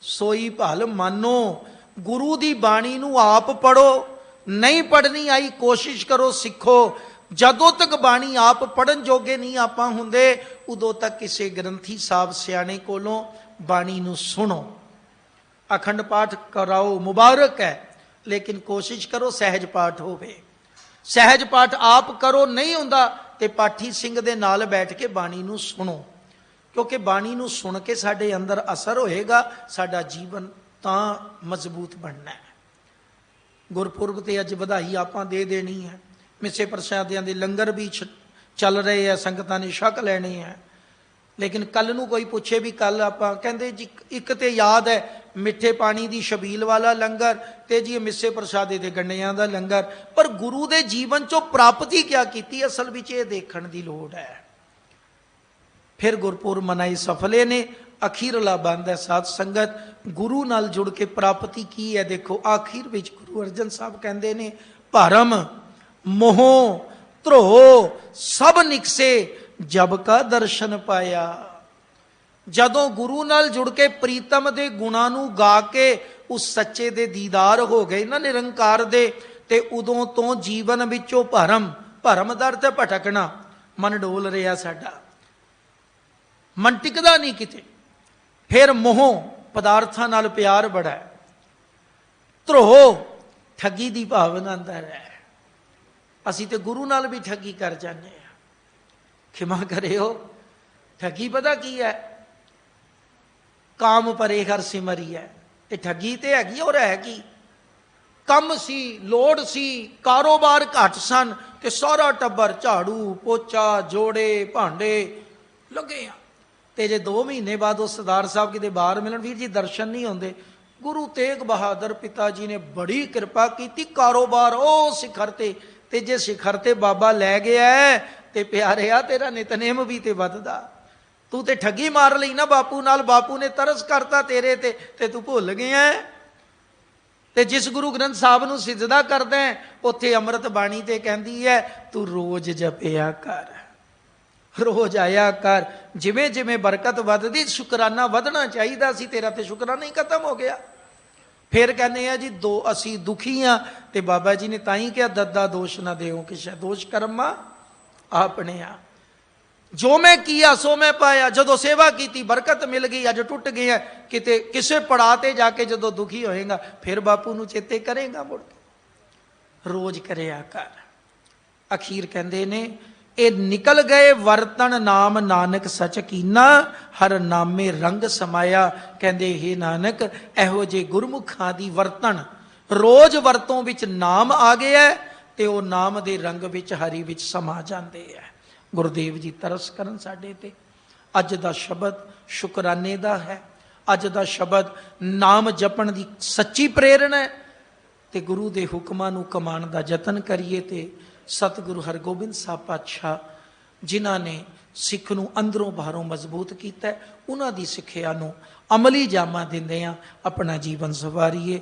ਸੋਈ ਭਲ ਮਾਨੋ। ਗੁਰੂ ਦੀ ਬਾਣੀ ਨੂੰ ਆਪ ਪੜੋ, ਨਹੀਂ ਪੜਨੀ ਆਈ ਕੋਸ਼ਿਸ਼ ਕਰੋ, ਸਿੱਖੋ। ਜਦੋਂ ਤੱਕ ਬਾਣੀ ਆਪ ਪੜਨ ਜੋਗੇ ਨਹੀਂ ਆਪਾਂ ਹੁੰਦੇ, ਉਦੋਂ ਤੱਕ ਕਿਸੇ ਗ੍ਰੰਥੀ ਸਾਹਿਬ ਸਿਆਣੇ ਕੋਲੋਂ ਬਾਣੀ ਨੂੰ ਸੁਣੋ, ਅਖੰਡ ਪਾਠ ਕਰਾਓ, ਮੁਬਾਰਕ ਹੈ। ਲੇਕਿਨ ਕੋਸ਼ਿਸ਼ ਕਰੋ ਸਹਿਜ ਪਾਠ ਹੋਵੇ। ਸਹਿਜ ਪਾਠ ਆਪ ਕਰੋ, ਨਹੀਂ ਹੁੰਦਾ ਤੇ ਪਾਠੀ ਸਿੰਘ ਦੇ ਨਾਲ ਬੈਠ ਕੇ ਬਾਣੀ ਨੂੰ ਸੁਣੋ, ਕਿਉਂਕਿ ਬਾਣੀ ਨੂੰ ਸੁਣ ਕੇ ਸਾਡੇ ਅੰਦਰ ਅਸਰ ਹੋਏਗਾ, ਸਾਡਾ ਜੀਵਨ ਤਾਂ ਮਜ਼ਬੂਤ ਬਣਨਾ ਹੈ। ਗੁਰਪੁਰਬ ਤੇ ਅੱਜ ਵਧਾਈ ਆਪਾਂ ਦੇ ਦੇਣੀ ਹੈ। ਮਿੱਸੇ ਪ੍ਰਸ਼ਾਦਿਆਂ ਦੇ ਲੰਗਰ ਵੀ ਚੱਲ ਰਹੇ ਆ, ਸੰਗਤਾਂ ਨੇ ਛਕ ਲੈਣੇ ਹੈ। ਲੇਕਿਨ ਕੱਲ ਨੂੰ ਕੋਈ ਪੁੱਛੇ ਵੀ ਕੱਲ ਆਪਾਂ ਕਹਿੰਦੇ ਜੀ ਇੱਕ ਤੇ ਯਾਦ ਹੈ ਮਿੱਠੇ ਪਾਣੀ ਦੀ ਛਬੀਲ ਵਾਲਾ ਲੰਗਰ ਤੇ ਜੀ ਮਿੱਸੇ ਪ੍ਰਸ਼ਾਦੇ ਦੇ ਗੰਡਿਆਂ ਦਾ ਲੰਗਰ, ਪਰ ਗੁਰੂ ਦੇ ਜੀਵਨ ਚੋਂ ਪ੍ਰਾਪਤੀ ਕਿਆ ਕੀਤੀ, ਅਸਲ ਵਿੱਚ ਇਹ ਦੇਖਣ ਦੀ ਲੋੜ ਹੈ। ਫਿਰ ਗੁਰਪੁਰਬ ਮਨਾਈ ਸਫਲੇ ਨੇ। ਅਖੀਰਲਾ ਬੰਦ ਹੈ ਸਾਧ ਸੰਗਤ, ਗੁਰੂ ਨਾਲ ਜੁੜ ਕੇ ਪ੍ਰਾਪਤੀ ਕੀ ਹੈ। ਦੇਖੋ ਆਖਿਰ ਵਿੱਚ ਗੁਰੂ ਅਰਜਨ ਸਾਹਿਬ ਕਹਿੰਦੇ ਨੇ, ਭਰਮ ਮੋਹ ਧਰੋ ਸਭ ਨਿਕਸੇ ਜਬ ਕਾ ਦਰਸ਼ਨ ਪਾਇਆ। ਜਦੋਂ ਗੁਰੂ ਨਾਲ ਜੁੜ ਕੇ ਪ੍ਰੀਤਮ ਦੇ ਗੁਣਾਂ ਨੂੰ ਗਾ ਕੇ ਉਸ ਸੱਚੇ ਦੇ ਦੀਦਾਰ ਹੋ ਗਏ ਨਾ, ਨਿਰੰਕਾਰ ਦੇ, ਤੇ ਉਦੋਂ ਤੋਂ ਜੀਵਨ ਵਿੱਚੋਂ ਭਰਮ ਦਾ ਅਰਥ ਹੈ ਭਟਕਣਾ, ਮਨ ਡੋਲ ਰਿਹਾ ਸਾਡਾ, ਮਨ ਟਿਕਦਾ ਨਹੀਂ ਕਿਤੇ। ਫਿਰ ਮੋਹ, ਪਦਾਰਥਾਂ ਨਾਲ ਪਿਆਰ ਬੜਾ ਹੈ। ਧਰੋ, ਠੱਗੀ ਦੀ ਭਾਵਨਾ ਅੰਦਰ ਹੈ। ਅਸੀਂ ਤੇ ਗੁਰੂ ਨਾਲ ਵੀ ਠੱਗੀ ਕਰ ਜਾਂਦੇ ਹਾਂ, ਖਿਮਾ ਕਰਿਓ। ਠੱਗੀ ਪਤਾ ਕੀ ਹੈ, ਕਾਮ ਪਰੇ ਹਰ ਸਿਮਰੀ ਹੈ। ਇਹ ਠੱਗੀ ਤੇ ਹੈਗੀ, ਔਰ ਹੈ ਕੀ, ਕੰਮ ਸੀ, ਲੋੜ ਸੀ, ਕਾਰੋਬਾਰ ਘੱਟ ਸਨ ਤੇ ਸਾਰਾ ਟੱਬਰ ਝਾੜੂ ਪੋਚਾ ਜੋੜੇ ਭਾਂਡੇ ਲੱਗੇ ਆ, ਤੇ ਜੇ 2 ਮਹੀਨੇ ਬਾਅਦ ਉਹ ਸਰਦਾਰ ਸਾਹਿਬ ਕਿਤੇ ਬਾਹਰ ਮਿਲਣ, ਵੀਰ ਜੀ ਦਰਸ਼ਨ ਨਹੀਂ ਹੁੰਦੇ। ਗੁਰੂ ਤੇਗ ਬਹਾਦਰ ਪਿਤਾ ਜੀ ਨੇ ਬੜੀ ਕਿਰਪਾ ਕੀਤੀ, ਕਾਰੋਬਾਰ ਉਹ ਸਿਖਰ ਤੇ ਜੇ ਸਿਖਰ ਤੇ ਬਾਬਾ ਲੈ ਗਿਆ ਤੇ ਪਿਆਰਿਆ ਤੇਰਾ ਨਿਤਨੇਮ ਵੀ ਤੇ ਵੱਧਦਾ। ਤੂੰ ਤੇ ਠੱਗੀ ਮਾਰ ਲਈ ਨਾ ਬਾਪੂ ਨਾਲ, ਬਾਪੂ ਨੇ ਤਰਸ ਕਰਤਾ ਤੇਰੇ ਤੇ ਤੂੰ ਭੁੱਲ ਗਿਆ। ਤੇ ਜਿਸ ਗੁਰੂ ਗ੍ਰੰਥ ਸਾਹਿਬ ਨੂੰ ਸਿਜਦਾ ਕਰਦਾ ਉੱਥੇ ਅੰਮ੍ਰਿਤ ਬਾਣੀ ਤੇ ਕਹਿੰਦੀ ਹੈ, ਤੂੰ ਰੋਜ਼ ਜਪਿਆ ਕਰ, ਰੋਜ਼ ਆਇਆ ਕਰ। ਜਿਵੇਂ ਜਿਵੇਂ ਬਰਕਤ ਵੱਧਦੀ, ਸ਼ੁਕਰਾਨਾ ਵਧਣਾ ਚਾਹੀਦਾ ਸੀ, ਤੇਰਾ ਤੇ ਸ਼ੁਕਰਾਨਾ ਹੀ ਖਤਮ ਹੋ ਗਿਆ। ਫਿਰ ਕਹਿੰਦੇ ਆ ਜੀ ਅਸੀਂ ਦੁਖੀ ਆ, ਤੇ ਬਾਬਾ ਜੀ ਨੇ ਤਾਂ ਹੀ ਕਿਹਾ, ਦੱਦਾ ਦੋਸ਼ ਨਾ ਦਿਓ ਕਿਸੇ, ਦੋਸ਼ ਕਰਮਾ ਆਪਣੇ ਆ। ਜੋ ਮੈਂ ਕੀਆ ਸੋ ਮੈਂ ਪਾਇਆ। ਜਦੋਂ ਸੇਵਾ ਕੀਤੀ ਬਰਕਤ ਮਿਲ ਗਈ, ਅੱਜ ਟੁੱਟ ਗਿਆ। ਕਿਤੇ ਕਿਸੇ ਪੜਾਅ ਤੇ ਜਾ ਕੇ ਜਦੋਂ ਦੁਖੀ ਹੋਏਗਾ, ਫਿਰ ਬਾਪੂ ਨੂੰ ਚੇਤੇ ਕਰੇਗਾ ਮੁੜ ਕੇ। ਰੋਜ਼ ਕਰਿਆ ਕਰ। ਅਖੀਰ ਕਹਿੰਦੇ ਨੇ, ਇਹ ਨਿਕਲ ਗਏ ਵਰਤਨ ਨਾਮ ਨਾਨਕ ਸਚ ਕੀਨਾ, ਹਰ ਨਾਮੇ ਰੰਗ ਸਮਾਇਆ। ਕਹਿੰਦੇ ਇਹ ਨਾਨਕ, ਇਹੋ ਜਿਹੇ ਗੁਰਮੁਖਾਂ ਦੀ ਵਰਤਨ, ਰੋਜ਼ ਵਰਤੋਂ ਵਿੱਚ ਨਾਮ ਆ ਗਿਆ ਤੇ ਉਹ ਨਾਮ ਦੇ ਰੰਗ ਵਿੱਚ ਹਰੀ ਵਿੱਚ ਸਮਾ ਜਾਂਦੇ ਹੈ। ਗੁਰਦੇਵ ਜੀ ਤਰਸ ਕਰਨ ਸਾਡੇ ਤੇ। ਅੱਜ ਦਾ ਸ਼ਬਦ ਸ਼ੁਕਰਾਨੇ ਦਾ ਹੈ, ਅੱਜ ਦਾ ਸ਼ਬਦ ਨਾਮ ਜਪਣ ਦੀ ਸੱਚੀ ਪ੍ਰੇਰਣਾ ਹੈ, ਤੇ ਗੁਰੂ ਦੇ ਹੁਕਮਾਂ ਨੂੰ ਕਮਾਉਣ ਦਾ ਯਤਨ ਕਰੀਏ। ਤੇ ਸਤਿਗੁਰੂ ਹਰਗੋਬਿੰਦ ਸਾਹਿਬ ਪਾਤਸ਼ਾਹ, ਜਿਨ੍ਹਾਂ ਨੇ ਸਿੱਖ ਨੂੰ ਅੰਦਰੋਂ ਬਾਹਰੋਂ ਮਜ਼ਬੂਤ ਕੀਤਾ। ਉਹਨਾਂ ਦੀ ਸਿੱਖਿਆ ਨੂੰ ਅਮਲੀ ਜਾਮਾ ਦਿੰਦਿਆਂ ਆਪਣਾ ਜੀਵਨ ਸਵਾਰੀਏ।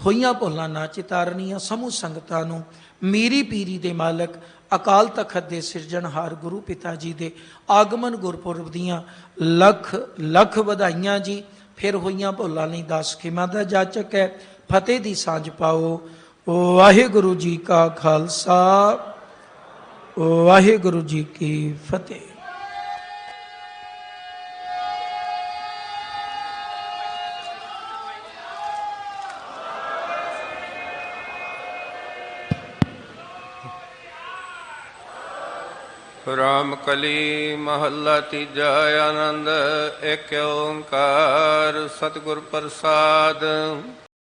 ਹੋਈਆਂ ਭੁੱਲਾਂ ਨਾ ਚਿਤਾਰਨੀਆਂ। ਸਮੂਹ ਸੰਗਤਾਂ ਨੂੰ ਮੀਰੀ ਪੀਰੀ ਦੇ ਮਾਲਕ ਅਕਾਲ ਤਖਤ ਦੇ ਸਿਰਜਣਹਾਰ ਗੁਰੂ ਪਿਤਾ ਜੀ ਦੇ ਆਗਮਨ ਗੁਰਪੁਰਬ ਦੀਆਂ ਲੱਖ ਲੱਖ ਵਧਾਈਆਂ ਜੀ। ਫਿਰ ਹੋਈਆਂ ਭੁੱਲਾਂ ਲਈ 10 ਖਿਮਾ ਦਾ ਜਾਚਕ ਹੈ। ਫਤਿਹ ਦੀ ਸਾਂਝ ਪਾਓ। ਵਾਹਿਗੁਰੂ ਜੀ ਕਾ ਖਾਲਸਾ, ਵਾਹਿਗੁਰੂ ਜੀ ਕੀ ਫਤਿਹ। ਰਾਮ ਕਲੀ ਮਹੱਲਾ ਤੀਜਾ। ਆਨੰਦ ਏਕ ਓੰਕਾਰ ਸਤਿਗੁਰ ਪ੍ਰਸਾਦ।